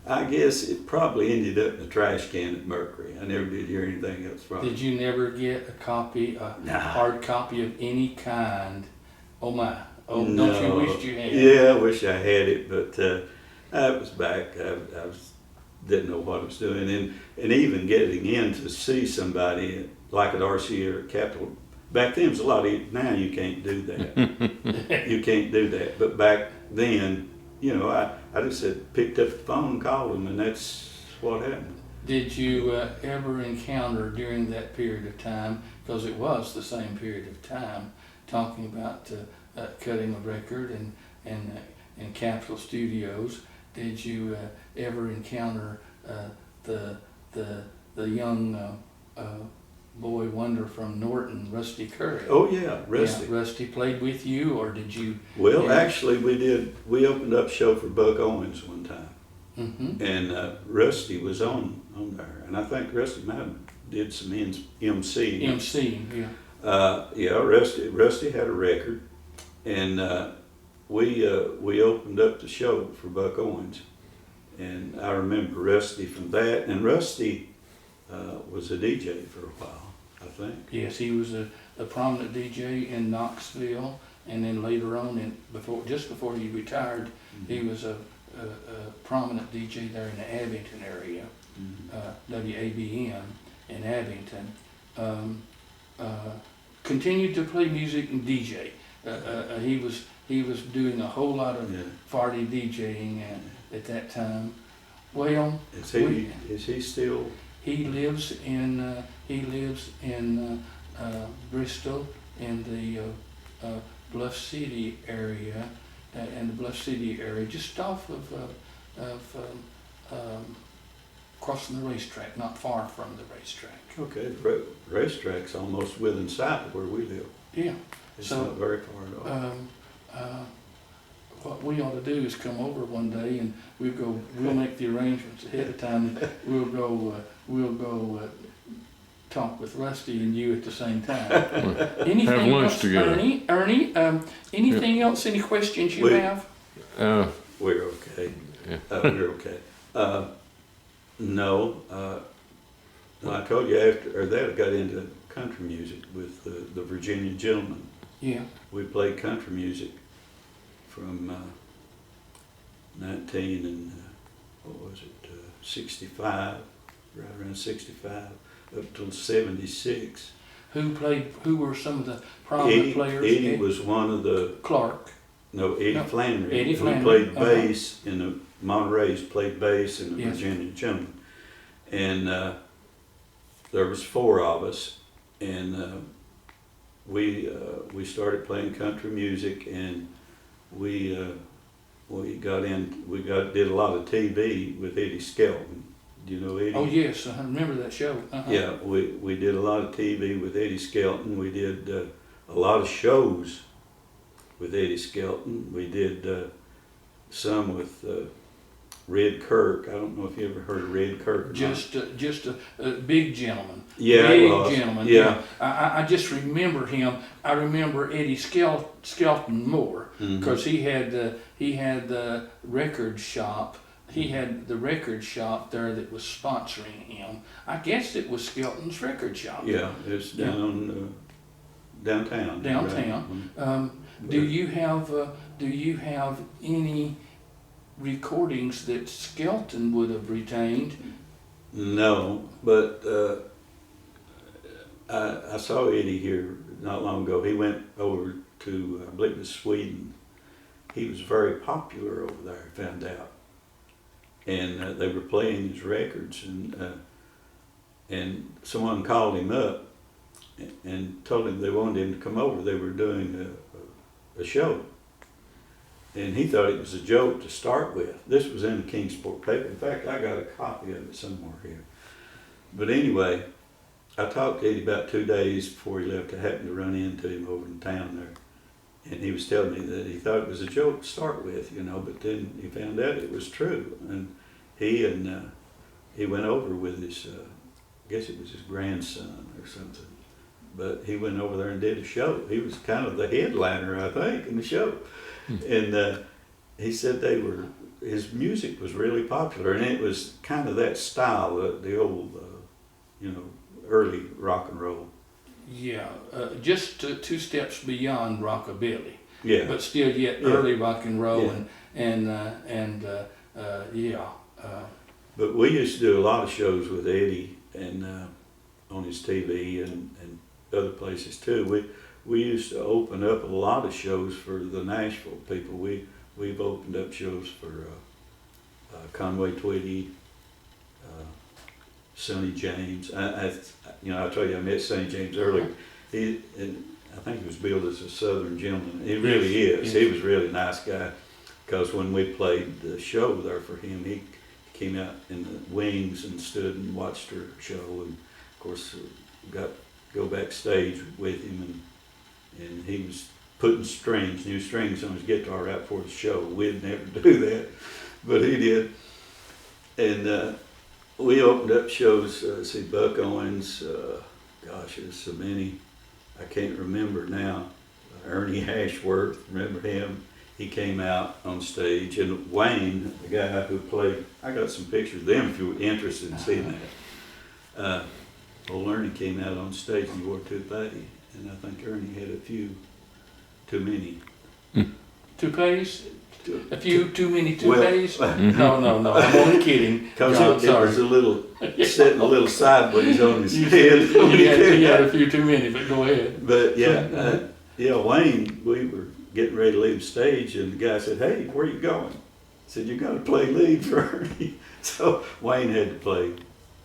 I guess it probably ended up in the trash can at Mercury. I never did hear anything else from it. Did you never get a copy, Nah. hard copy of any kind? Oh my! Oh, No. don't you wish you had? Yeah, I wish I had it, but I was back. Didn't know what I was doing, and even getting in to see somebody like at RCA or Capitol. Back then, it was a lot easier. Now you can't do that. You can't do that. But back then, you know, I just picked up the phone and called them, and that's what happened. Did you ever encounter during that period of time, because it was the same period of time, talking about cutting a record and Capitol Studios? Did you ever encounter the young boy wonder from Norton, Rusty Curry? Oh yeah, Rusty. Yeah, Rusty played with you, or did you? Well, yeah. actually, we did. We opened up a show for Buck Owens one time. Mm-hmm. And Rusty was on there, and I think Rusty might have did some MC. Yeah. Rusty had a record, and we opened up the show for Buck Owens, and I remember Rusty from that. And Rusty was a DJ for a while, I think. Yes, he was a prominent DJ in Knoxville, and then later on, just before he retired, Mm-hmm. he was a prominent DJ there in the Abington area, Mm-hmm. WABM in Abington. Continued to play music and DJ. He was doing a whole lot of Yeah. party DJing at that time. Well, Is he still? he lives in Bristol, in the Bluff City area, just off of crossing the racetrack, not far from the racetrack. Okay, the racetrack's almost within sight of where we live. Yeah. It's So, not very far at all. What we ought to do is come over one day and we'll make the arrangements ahead of time. We'll go talk with Rusty and you at the same time. Anything Have lunch else, together. Ernie? Anything else? Any questions you have? We're okay. Yeah. We're okay. No, I told you after that I got into country music with the Virginia Gentlemen. Yeah. We played country music from 19 and what was it, 65, right around 65, up till 76. Who were some of the prominent players? Eddie was one of the. Clark. No, Eddie No, Flannery. Eddie who Flannery, played uh-huh. bass in the Montereys, played bass in the Yes. Virginia Gentlemen. And there was 4 of us, and we started playing country music, and we did a lot of TV with Eddie Skelton. Do you know Eddie? Oh yes, I remember that show. Uh-huh. Yeah, we did a lot of TV with Eddie Skelton. We did a lot of shows with Eddie Skelton. We did some with Red Kirk. I don't know if you ever heard of Red Kirk or Just a big gentleman. Yeah, big it was. gentleman. Yeah. I just remember him. I remember Eddie Skelton more because he had the record shop. He had the record shop there that was sponsoring him. I guess it was Skelton's record shop. Yeah, it's down downtown. Downtown. Right? Do you have any recordings that Skelton would have retained? No, but I saw Eddie here not long ago. He went over to, I believe it was Sweden. He was very popular over there, I found out. And they were playing his records, and someone called him up and told him they wanted him to come over. They were doing a show. And he thought it was a joke to start with. This was in the Kingsport paper. In fact, I got a copy of it somewhere here. But anyway, I talked to Eddie about 2 days before he left. I happened to run into him over in town there. And he was telling me that he thought it was a joke to start with, but then he found out it was true. And he went over with his, I guess it was his grandson or something. But he went over there and did a show. He was kind of the headliner, I think, in the show. And he said his music was really popular, and it was kind of that style, the old, early rock and roll. Yeah, just two steps beyond rockabilly, Yeah. but still yet early rock and roll, and yeah. But we used to do a lot of shows with Eddie and on his TV and other places too. We used to open up a lot of shows for the Nashville people. We've opened up shows for Conway Twitty, Sonny James. I told you I met Sonny James earlier. And I think he was billed as a Southern gentleman. He really is. He was a really nice guy. Because when we played the show there for him, he came out in the wings and stood and watched our show. And of course, got to go backstage with him, and he was putting new strings on his guitar out for the show. We'd never do that, but he did. And we opened up shows. See, Buck Owens. There's so many. I can't remember now. Ernie Ashworth, remember him? He came out on stage, and Wayne, the guy who played, I got some pictures of them if you were interested in seeing that. Old Ernie came out on stage and he wore a toupee, and I think Ernie had a few too many. Toupees? A few too many toupees? No, I'm only kidding. Because it was a little, sitting a little sideways on his head. He had a few too many, but go ahead. But Wayne, we were getting ready to leave the stage, and the guy said, "Hey, where are you going?" I said, "You're going to play lead for Ernie." So Wayne had to play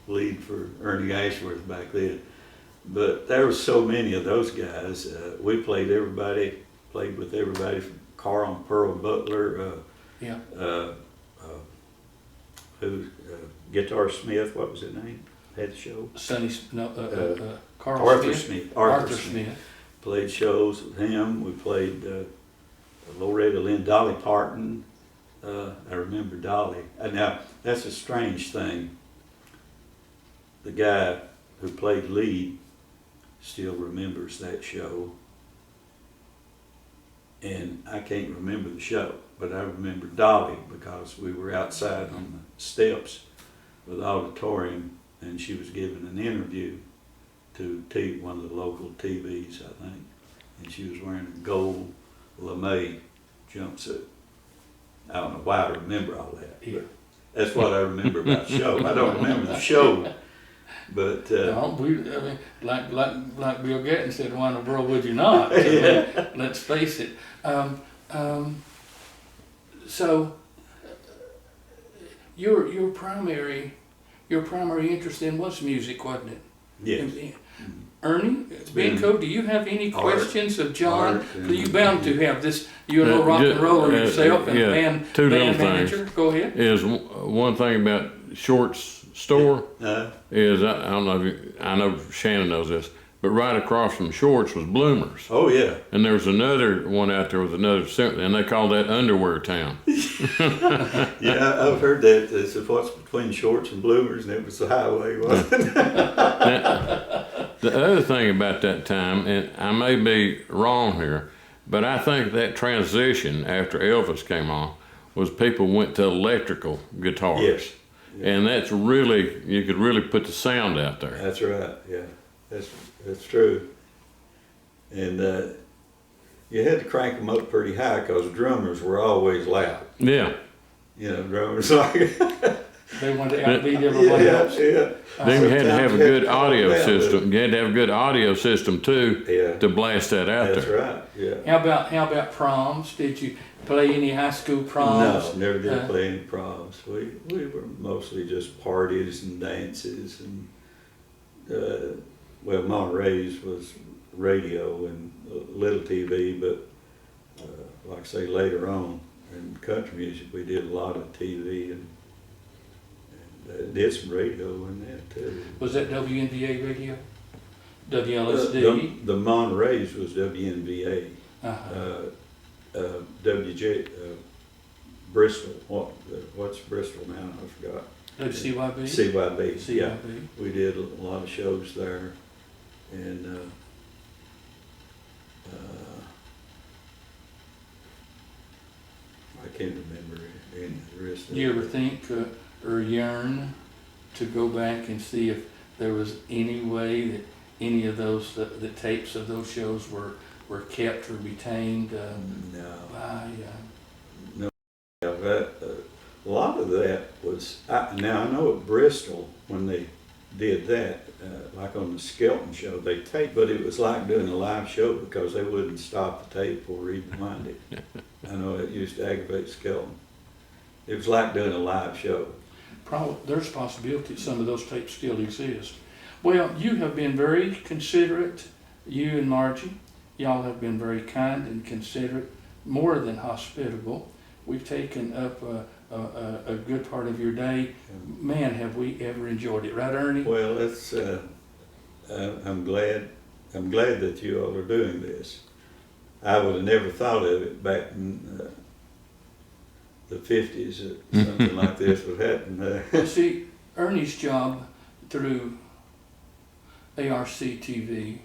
lead for Ernie Ashworth back then. But there were so many of those guys. We played with everybody from Carl and Pearl Butler, Guitar Smith, what was his name? Had the show? Arthur Smith. Played shows with him. We played Loretta Lynn, Dolly Parton. I remember Dolly. Now, that's a strange thing. The guy who played lead still remembers that show. And I can't remember the show, but I remember Dolly because we were outside on the steps of the auditorium, and she was giving an interview to one of the local TVs, I think, and she was wearing a gold lame jumpsuit. I don't know why I remember all that, but that's what I remember about the show. I don't remember the show, but like Bill Gatton said, "Why in the world would you not?" Let's face it. So your primary interest then was music, wasn't it? Yes. Ernie, Benko, do you have any questions of John? You bound to have this. You're a rock and roller yourself and band manager. Go ahead. Is one thing about Short's store is I don't know I know Shannon knows this, but right across from Short's was Bloomers. Oh yeah. And there was another one out there with another, and they called that Underwear Town. Yeah, I've heard that. They said what's between Shorts and Bloomers, and it was the highway, wasn't it? Now, the other thing about that time, and I may be wrong here, but I think that transition after Elvis came on was people went to electrical guitars. Yes. Yeah. And that's really, you could really put the sound out there. That's right, yeah. That's true. And you had to crank them up pretty high because drummers were always loud. Yeah. Drummers like... They wanted to outbeat everybody else. Yeah. Then you had to have a good audio system. You had to have a good audio system too to blast that out there. That's right. Yeah. How about proms? Did you play any high school proms? No, never did play any proms. We were mostly just parties and dances, and Montereys was radio and little TV, but like I say, later on in country music we did a lot of TV and did some radio in that too. Was that WNVA radio? WLSD? The Montereys was WNVA. WJ Bristol. What's Bristol now? I forgot. CYB. CYB. Yeah, we did a lot of shows there, and I can't remember any of the rest of Do you it. ever think or yearn to go back and see if there was any way that any of those, the tapes of those shows were kept or retained No. by, Yeah, a lot of that was, now I know at Bristol, when they did that, like on the Skelton show, they taped, but it was like doing a live show because they wouldn't stop the tape or rewind it. I know it used to aggravate Skelton. It was like doing a live show. probably, there's a possibility some of those tapes still exist. Well, you have been very considerate, you and Margie. Y'all have been very kind and considerate, more than hospitable. We've taken up a good part of your day. Man, have we ever enjoyed it, right, Ernie? Well, it's, I'm glad that you all are doing this. I would have never thought of it back in the 50s that something like this would happen. Well, see, Ernie's job through ARC TV,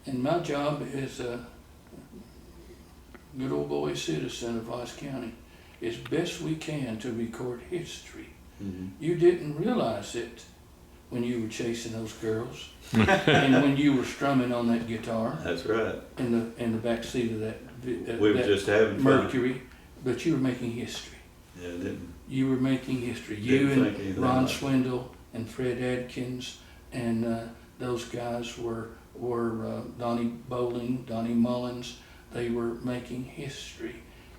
and my job as a good old boy citizen of Vice County, is best we can to record history. Mhm. You didn't realize it when you were chasing those girls, and when you were strumming on that guitar That's right. in the back seat of that, We were that just having fun. Mercury, but you were making history. Yeah, didn't. You were making history. Didn't You think and anything Ron like it. Swindle and Fred Adkins and those guys were Donnie Bowling, Donnie Mullins. They were making history.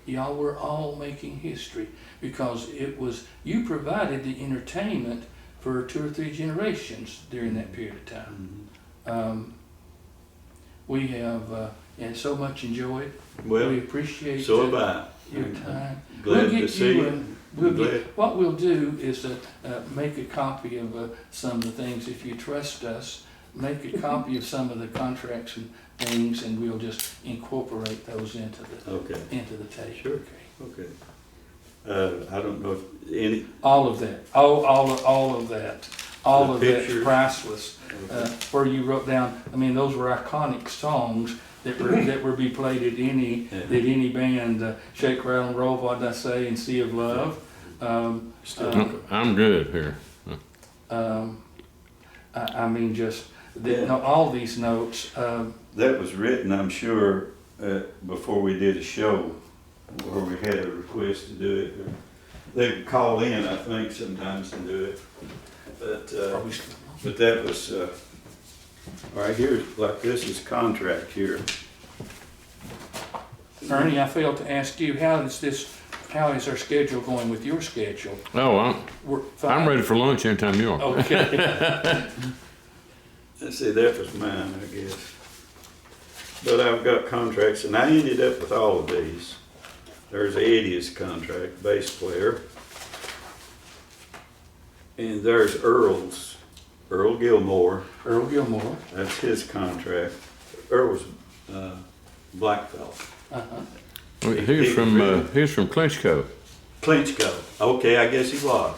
Y'all were all making history because it was, you provided the entertainment for 2 or 3 generations during that period of time. Mhm. We have and so much enjoyed. Well, We appreciate so have I. your time. Glad We'll to get see you, you. We'll Glad. get, what we'll do is make a copy of some of the things, if you trust us, make a copy of some of the contracts and things, and we'll just incorporate those into Okay, the tape. Sure. Okay. okay. I don't know if any, All of that, all of that, all The of that pictures. priceless. Where you wrote down, I mean, those were iconic songs that were be played at any Yeah. band. Shake, Rattle, and Roll, What Did I Say, and Sea of Love. Still- I'm good here. I mean, just Yeah. no, all these notes. that was written, I'm sure, before we did a show where we had a request to do it. They would call in, I think, sometimes to do it. Probably But that was, all right, here's, like, this is contract here. Ernie, I failed to ask you, how is our schedule going with your schedule? Oh, We're I'm fine. ready for lunch anytime you are. Okay. Let's see, that was mine, I guess. But I've got contracts, and I ended up with all of these. There's Eddie's contract, bass player. And there's Earl Gilmore, Earl Gilmore. that's his contract. Earl's black fella. Uh-huh. He's from Clinchcote. Clinchco, okay, I guess he was.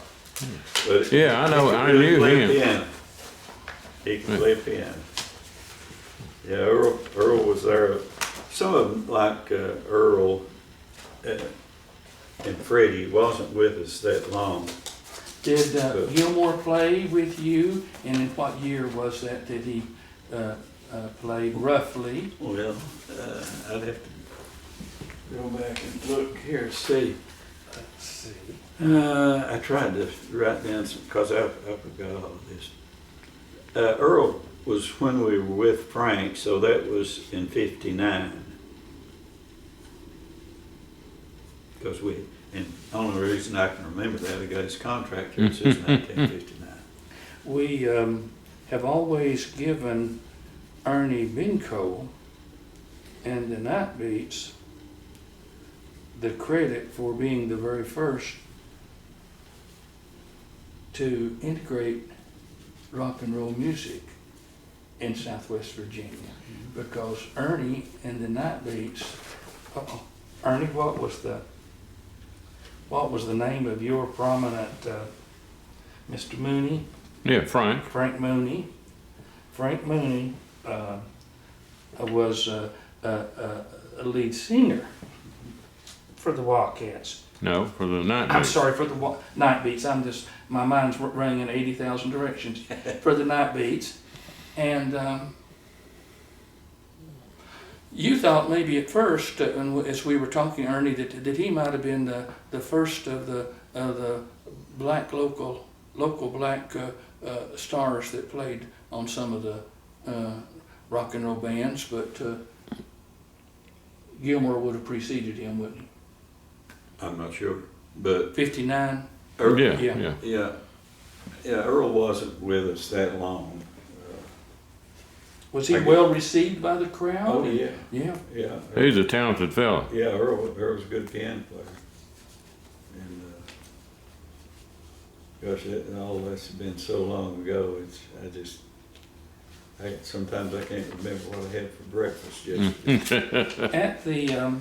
But Yeah, I know. he could I really knew play him. piano. He could play piano. Yeah, Earl was there. Some of them, like Earl and Freddie, wasn't with us that long. Did Gilmore play with you, and in what year was that he played roughly? Well, I'd have to go back and look here, see. Let's see. I tried to write down some, because I forgot all of this. Earl was when we were with Frank, so that was in '59. Because and the only reason I can remember that, I got his contract here since 1959. We have always given Ernie Binko and the Night Beats the credit for being the very first to integrate rock and roll music in Southwest Virginia. Because Ernie and the Night Beats, Ernie, what was the name of your prominent Mr. Mooney? Yeah, Frank. Frank Mooney. Frank Mooney was a lead singer for the Wildcats. No, for the night I'm beats. sorry, for the night beats. My mind's running in 80,000 directions. For the night beats. And you thought maybe at first, as we were talking, Ernie, that he might have been the first of the black local black stars that played on some of the rock and roll bands, but Gilmore would have preceded him, wouldn't he? I'm not sure, but 59. Earl, Yeah. Earl wasn't with us that long. Was he I guess- well received by the crowd? Oh yeah, Yeah. yeah. He's a talented fella. Yeah, Earl's a good piano player. And gosh, all that's been so long ago. Sometimes I can't remember what I had for breakfast yesterday. At the,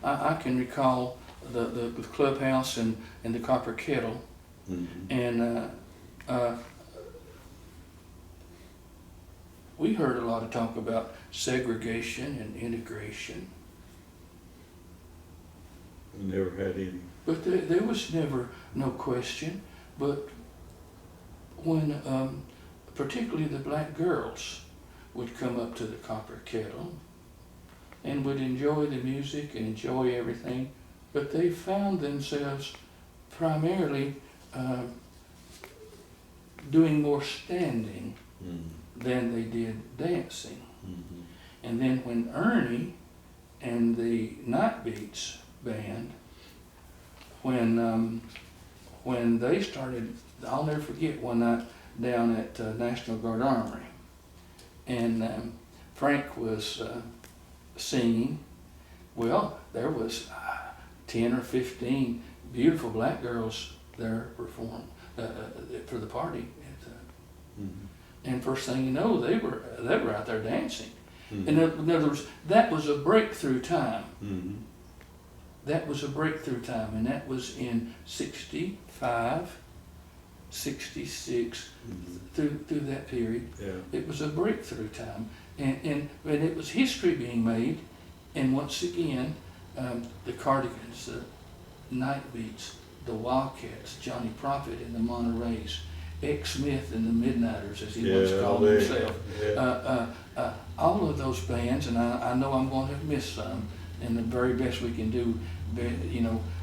I can recall the clubhouse and the Copper Kettle, Mhm. and we heard a lot of talk about segregation and integration, We never had any. but there was never no question. But when particularly the black girls would come up to the Copper Kettle and would enjoy the music and enjoy everything, but they found themselves primarily doing more standing than they did dancing. Mhm. And then when Ernie and the Night Beats band, when they started, I'll never forget one night down at National Guard Armory, and Frank was singing. Well, there was 10 or 15 beautiful black girls there perform for the party. Mhm. And first thing you know, they were out there dancing. Mhm. In other words, that was a breakthrough time. Mhm. That was a breakthrough time, and that was in 65, 66, Mhm. through that period. Yeah. It was a breakthrough time, and it was history being made. And once again, the Cardigans, the Night Beats, the Wildcats, Johnny Profitt and the Montereys, X. Smith and the Midnighters, as he once called there- himself. Yeah. All of those bands, and I know I'm going to miss some, and the very best we can do,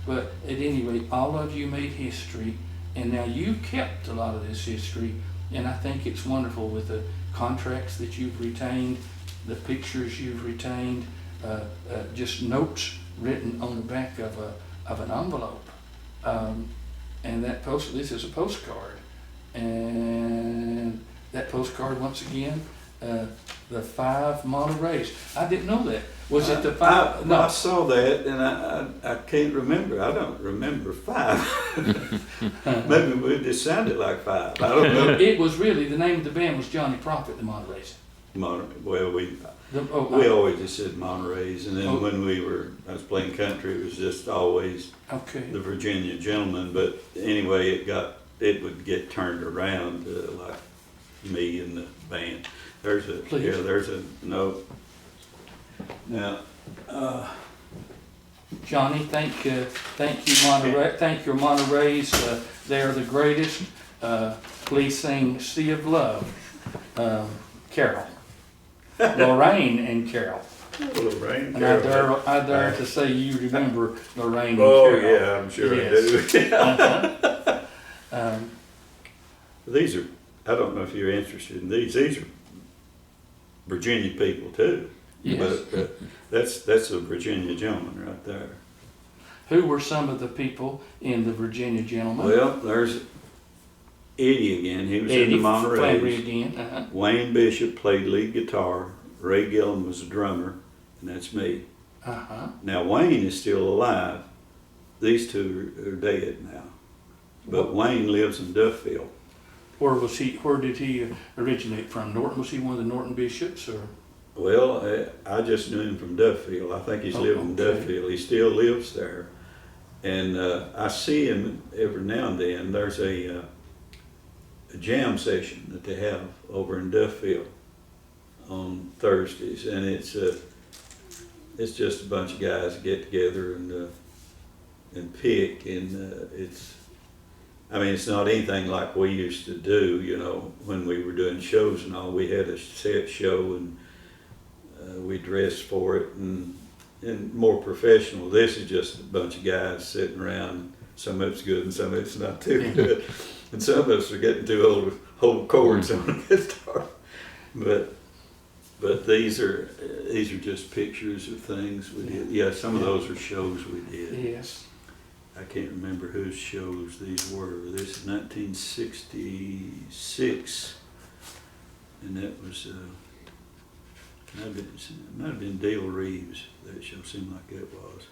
but at any rate, all of you made history, and now you've kept a lot of this history, and I think it's wonderful with the contracts that you've retained, the pictures you've retained, just notes written on the back of an envelope, and this is a postcard, and that postcard once again, the 5 Montereys. I didn't know that. Was it the 5? I saw that, and I can't remember. I don't remember 5. Maybe it just sounded like 5. I don't know. It was really, the name of the band was Johnny Profitt, the Montereys. Well, we I- always just said Montereys, and then Oh. when I was playing country, it was just always Okay. the Virginia Gentleman. But anyway, it would get turned around like me and the band. There's a note. Now, Johnny, thank you, Monterey. Thank your Montereys. They are the greatest. Please sing "Sea of Love," Carol, Lorraine, and Carol. Lorraine. And I dare to say you remember Lorraine and Oh Carol. yeah, I'm sure Yes. I do. These are. I don't know if you're interested in these. These are Virginia people too. Yes. But that's a Virginia Gentleman right there. Who were some of the people in the Virginia Gentleman? Well, there's Eddie again. He was Eddie in the Flannery Montereys. again. Wayne Bishop played lead guitar. Ray Gillen was a drummer, and that's me. Now Wayne is still alive. These two are dead now. But Wayne lives in Duffield. Where did he originate from? Norton? Was he one of the Norton bishops, or? Well, I just knew him from Duffield. I think he's living in okay. Duffield. He still lives there. And I see him every now and then. There's a jam session that they have over in Duffield on Thursdays. And it's just a bunch of guys that get together and and pick, and I mean, it's not anything like we used to do, you know, when we were doing shows and all. We had a set show, and we dressed for it, and more professional. This is just a bunch of guys sitting around. Some of it's good and some of it's not too good. And some of us are getting too old to hold chords on a guitar. But these are just pictures of things we did. Yeah, some of those are shows we did. Yes. I can't remember whose shows these were. This is 1966, and that was might have been Dale Reeves. That show seemed like it was.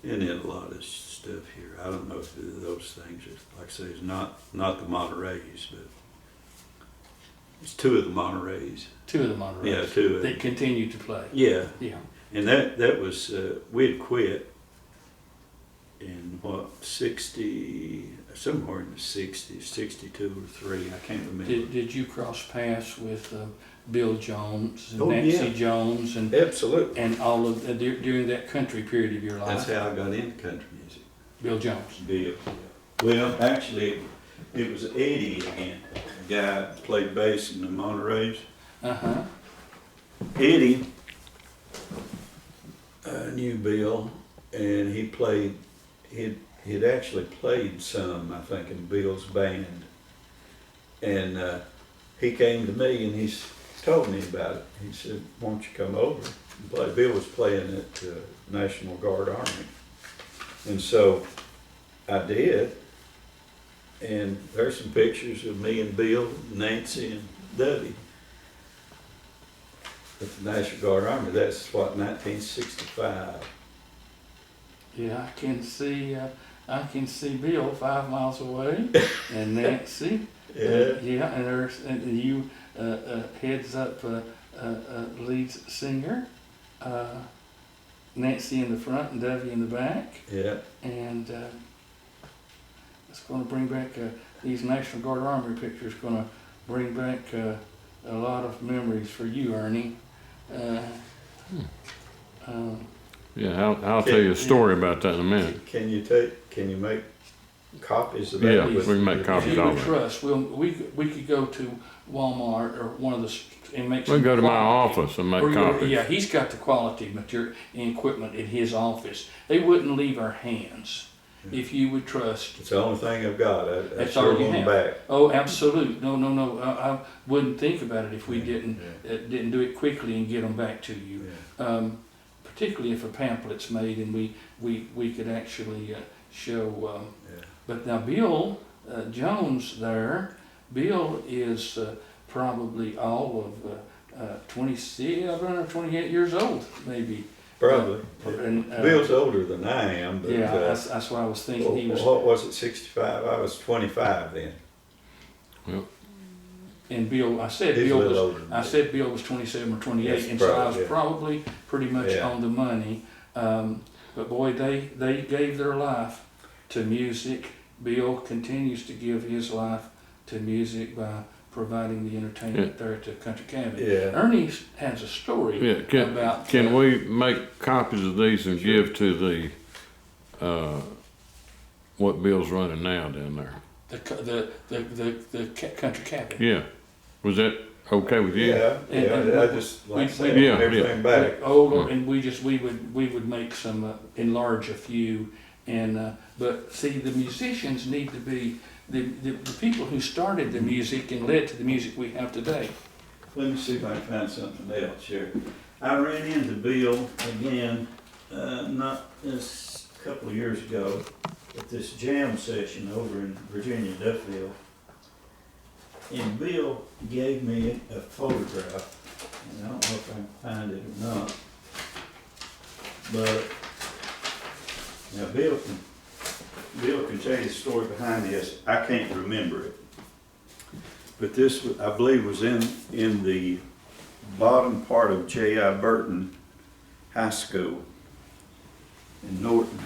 And then a lot of stuff here. I don't know if those things are, like I say, it's not the Montereys, but it's two of the Montereys. Two of the Montereys. Yeah, two of them. That continue to play. Yeah. Yeah. And that was, we had quit in what, 60, somewhere in the 60s, 62 or 3, I can't remember. Did you cross paths with Bill Jones and Oh, Nancy yeah. Jones and Absolutely. and all of during that country period of your life? That's how I got into country music. Bill Jones. Bill. Well, actually, it was Eddie again, the guy that played bass in the Montereys. Uh-huh. Eddie knew Bill, and he'd actually played some, I think, in Bill's band. And he came to me and he told me about it. He said, "Won't you come over and play?" Bill was playing at National Guard Army. And so I did. And there's some pictures of me and Bill, Nancy, and Debbie at the National Guard Army. That's what, 1965. Yeah, I can see Bill 5 miles away, and Nancy. Yeah. And you heads up lead singer. Nancy in the front and Debbie in the back. Yeah. And it's going to bring back these National Guard Army pictures. Going to bring back a lot of memories for you, Ernie. Yeah, I'll tell you a story about that in a minute. Can you make copies of that? Yeah, we can make copies If you of would it. trust, we could go to Walmart or one of the and make. We can go to my quality. office and make Or copies. yeah, he's got the quality material and equipment in his office. They wouldn't leave our hands if you would trust. It's the only thing I've got. I That's sure all you want have. back. Oh, absolute. No. I wouldn't think about it if we didn't do it quickly and get them back to you. Yeah. Particularly if a pamphlet's made and we could actually show. But now Bill Jones there, Bill is probably all of 27 or 28 years old, maybe. Probably. And, Bill's older than I am, but yeah, that's what I was thinking. He was. what was it, 65? I was 25 then. And Bill, I said He's a Bill little was. older than I me. said Bill was 27 or 28, Yes, and so I was probably, yeah. probably pretty much Yeah. on the money. But boy, they gave their life to music. Bill continues to give his life to music by providing the entertainment there at the Country Cabin. Yeah. Ernie has a story Yeah, about. can we make copies of these and give to the what Bill's running now down there? The Country Cabin. Yeah, was that okay with you? Yeah, And I just, like I said, Yeah, everything back. And we would make some enlarge a few, and but see, the musicians need to be the people who started the music and led to the music we have today. Let me see if I can find something else here. I ran into Bill again, not this couple of years ago, at this jam session over in Virginia, Duffield. And Bill gave me a photograph, and I don't know if I can find it or not. But now Bill can tell you the story behind this. I can't remember it. But this, I believe, was in the bottom part of J.I. Burton High School in Norton.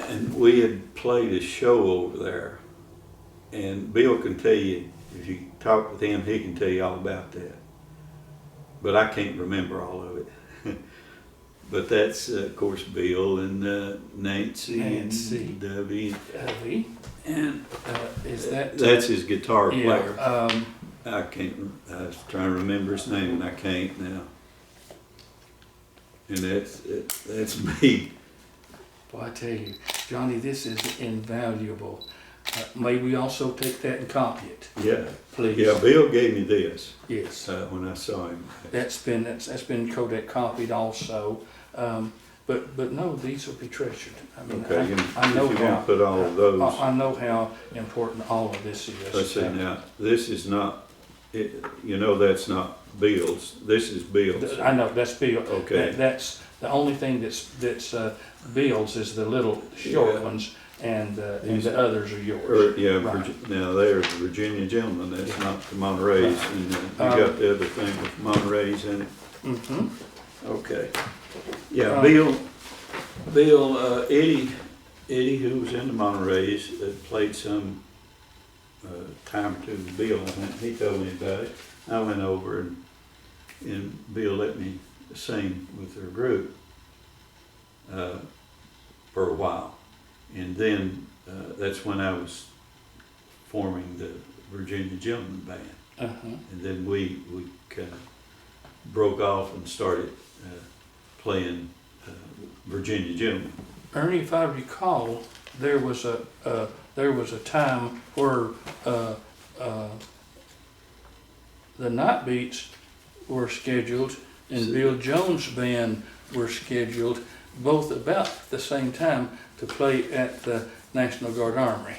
And we had played a show over there. And Bill can tell you, if you talk with him, he can tell you all about that. But I can't remember all of it. but that's, of course, Bill and Nancy Nancy. and Debbie. And Is that that's his guitar yeah? player. I can't, I was trying to remember his name and I can't now. And that's me. Boy, I tell you, Johnny, this is invaluable. May we also take that and copy it, Yeah. please? Yeah, Bill gave me this Yes. when I saw him. That's been Kodak copied also. But no, these will be treasured. I mean, Okay, I know if you how. want to put all of those. I know how important all of this is. Let's see now, this is not, that's not Bill's, this is Bill's. I know, that's Bill. Okay. That's the only thing that's Bill's is the little short Yeah. ones, and the others are yours. Right. Now there's Virginia Gentleman, that's not the Montereys, and you got the other thing with Montereys in it. Mm-hmm. Okay. Yeah, Eddie, who was in the Montereys, played some time or two with Bill. I think he told me about it. I went over and Bill let me sing with their group for a while, and then that's when I was forming the Virginia Gentleman Band, and then we kind of broke off and started playing Virginia Gentleman. Ernie, if I recall, there was a time where the Night Beats were scheduled and Bill Jones' band were scheduled both about the same time to play at the National Guard Armory.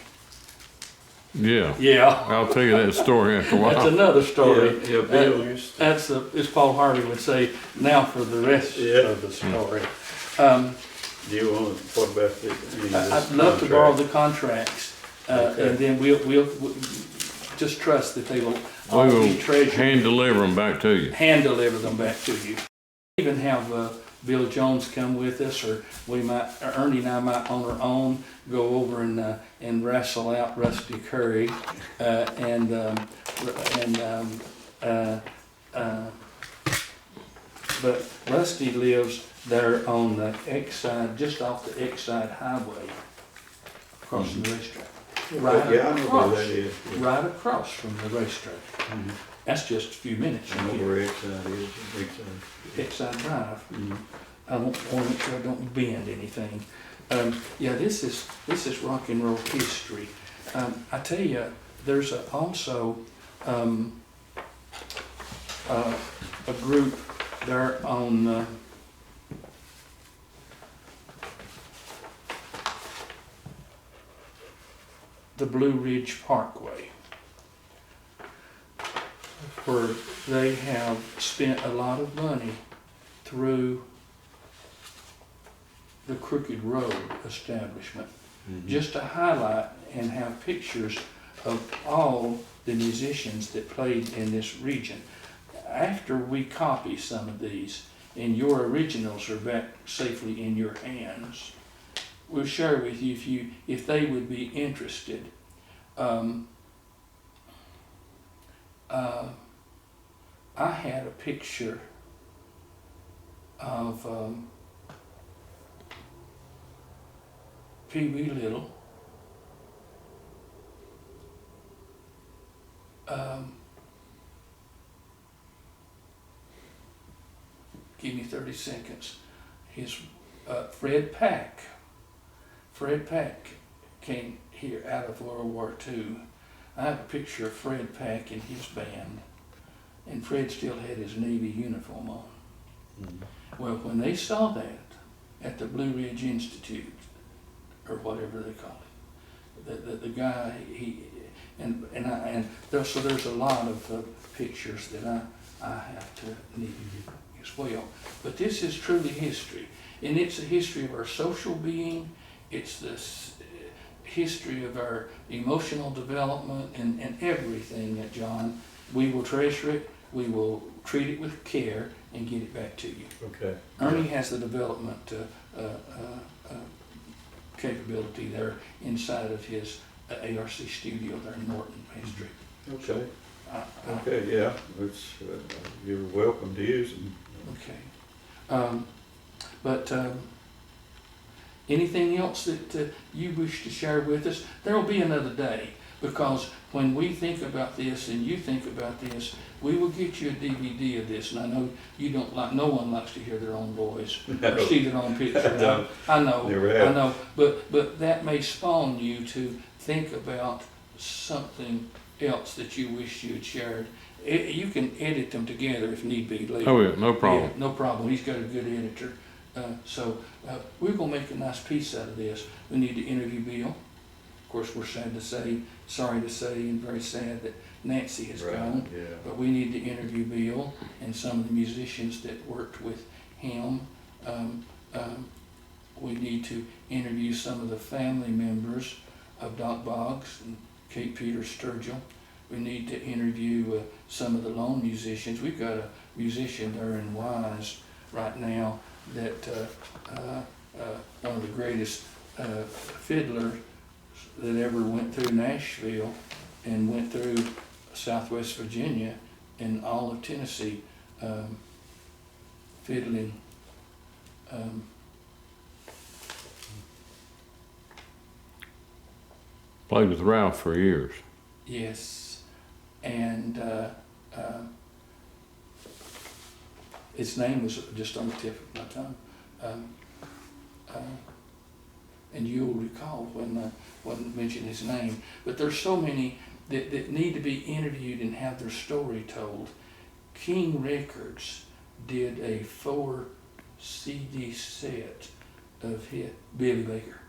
Yeah. Yeah. I'll tell you that story after a while. That's another story. Yeah, Bill used to. That's as Paul Harvey would say, now for the rest of the story. Do you want, what about I'd love to borrow the contracts, Okay. and then we'll just trust that they will We all will be treasured, hand deliver them back to you. hand deliver them back to you. Even have Bill Jones come with us, or Ernie and I might on our own go over and wrestle out Rusty Curry, but Rusty lives there on the Exide, just off the Exide Highway, across from the racetrack. Right Yeah, I know where across, that is. right across from the racetrack. Mhm. That's just a few minutes I from know here. where Exide is, Exide Drive. Mhm. I want to make sure I don't bend anything. Yeah, this is rock and roll history. I tell you, there's also a group there on the Blue Ridge Parkway, where they have spent a lot of money through the Crooked Road establishment, just to highlight and have pictures of all the musicians that played in this region. After we copy some of these, and your originals are back safely in your hands, we'll share with you if they would be interested. I had a picture of Pee Wee Little, give me 30 seconds. His Fred Pack. Fred Pack came here out of World War II. I have a picture of Fred Pack and his band, and Fred still had his Navy uniform on. Well, when they saw that at the Blue Ridge Institute, or whatever they call it, the guy, so there's a lot of pictures that I have to need as well. But this is truly history, and it's a history of our social being. It's the history of our emotional development and everything, John. We will treasure it. We will treat it with care and get it back to you. Okay. Ernie has the development capability there inside of his ARC studio there in Norton, Main Street. Okay. So, Okay, yeah, it's, you're welcome to use them. okay. But anything else that you wish to share with us? There will be another day, because when we think about this and you think about this, we will get you a DVD of this. And I know you don't like, no one likes to hear their own voice or see their own picture. No. I know, Never have. I know, but that may spawn you to think about something else that you wish you had shared. You can edit them together if need be later. Oh, yeah, no problem. Yeah, no problem. He's got a good editor. We're gonna make a nice piece out of this. We need to interview Bill. Of course, we're sorry to say, and very sad that Nancy has gone. Yeah. But we need to interview Bill and some of the musicians that worked with him. We need to interview some of the family members of Doc Boggs and Kate Peters Sturgill. We need to interview some of the lone musicians. We've got a musician there in Wise right now that one of the greatest fiddlers that ever went through Nashville and went through Southwest Virginia and all of Tennessee fiddling. Played with Ralph for years. Yes, and his name was just on the tip of my tongue. And you'll recall when I mentioned his name. But there's so many that need to be interviewed and have their story told. King Records did a 4 CD set of Billy Baker.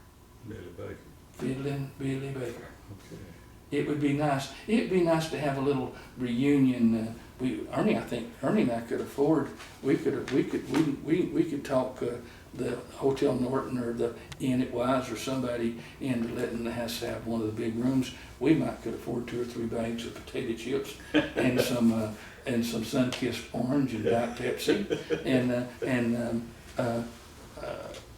Billy Baker. Fiddling Billy Baker. Okay. It would be nice. It'd be nice to have a little reunion. Ernie and I could afford. We could talk the Hotel Norton or the Inn at Wise or somebody into letting us have one of the big rooms. We might could afford 2 or 3 bags of potato chips and some sun-kissed orange and Diet Pepsi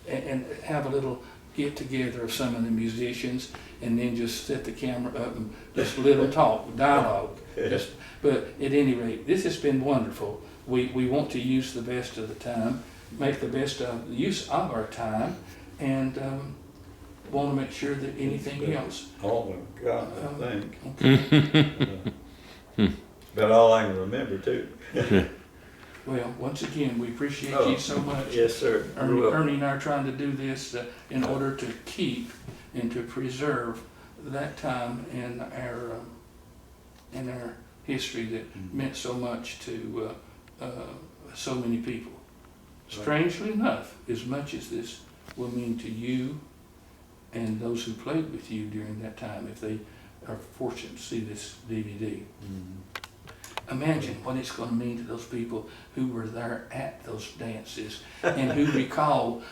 and have a little get together of some of the musicians, and then just set the camera up and just a little talk, dialogue. But at any rate, this has been wonderful. We want to use the best of the time, make the best of the use of our time, and want to make sure that anything else. All I've got, I think. About all I can remember, too. Well, once again, we appreciate you so much. Yes, sir. Ernie and I are trying to do this in order to keep and to preserve that time in our history that meant so much to so many people. Strangely enough, as much as this will mean to you and those who played with you during that time, if they are fortunate to see this DVD. Imagine what it's going to mean to those people who were there at those dances and who recall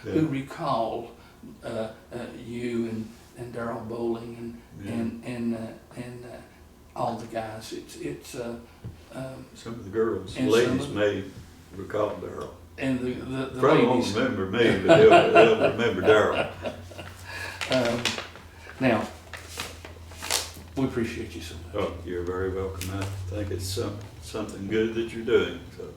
you and Darrell Bowling and all the guys. It's some of the girls, and ladies may recall Darrell. And the Probably ladies won't remember me, but they'll remember Darrell. Now, we appreciate you so much. Oh, you're very welcome. I think it's something good that you're doing. So.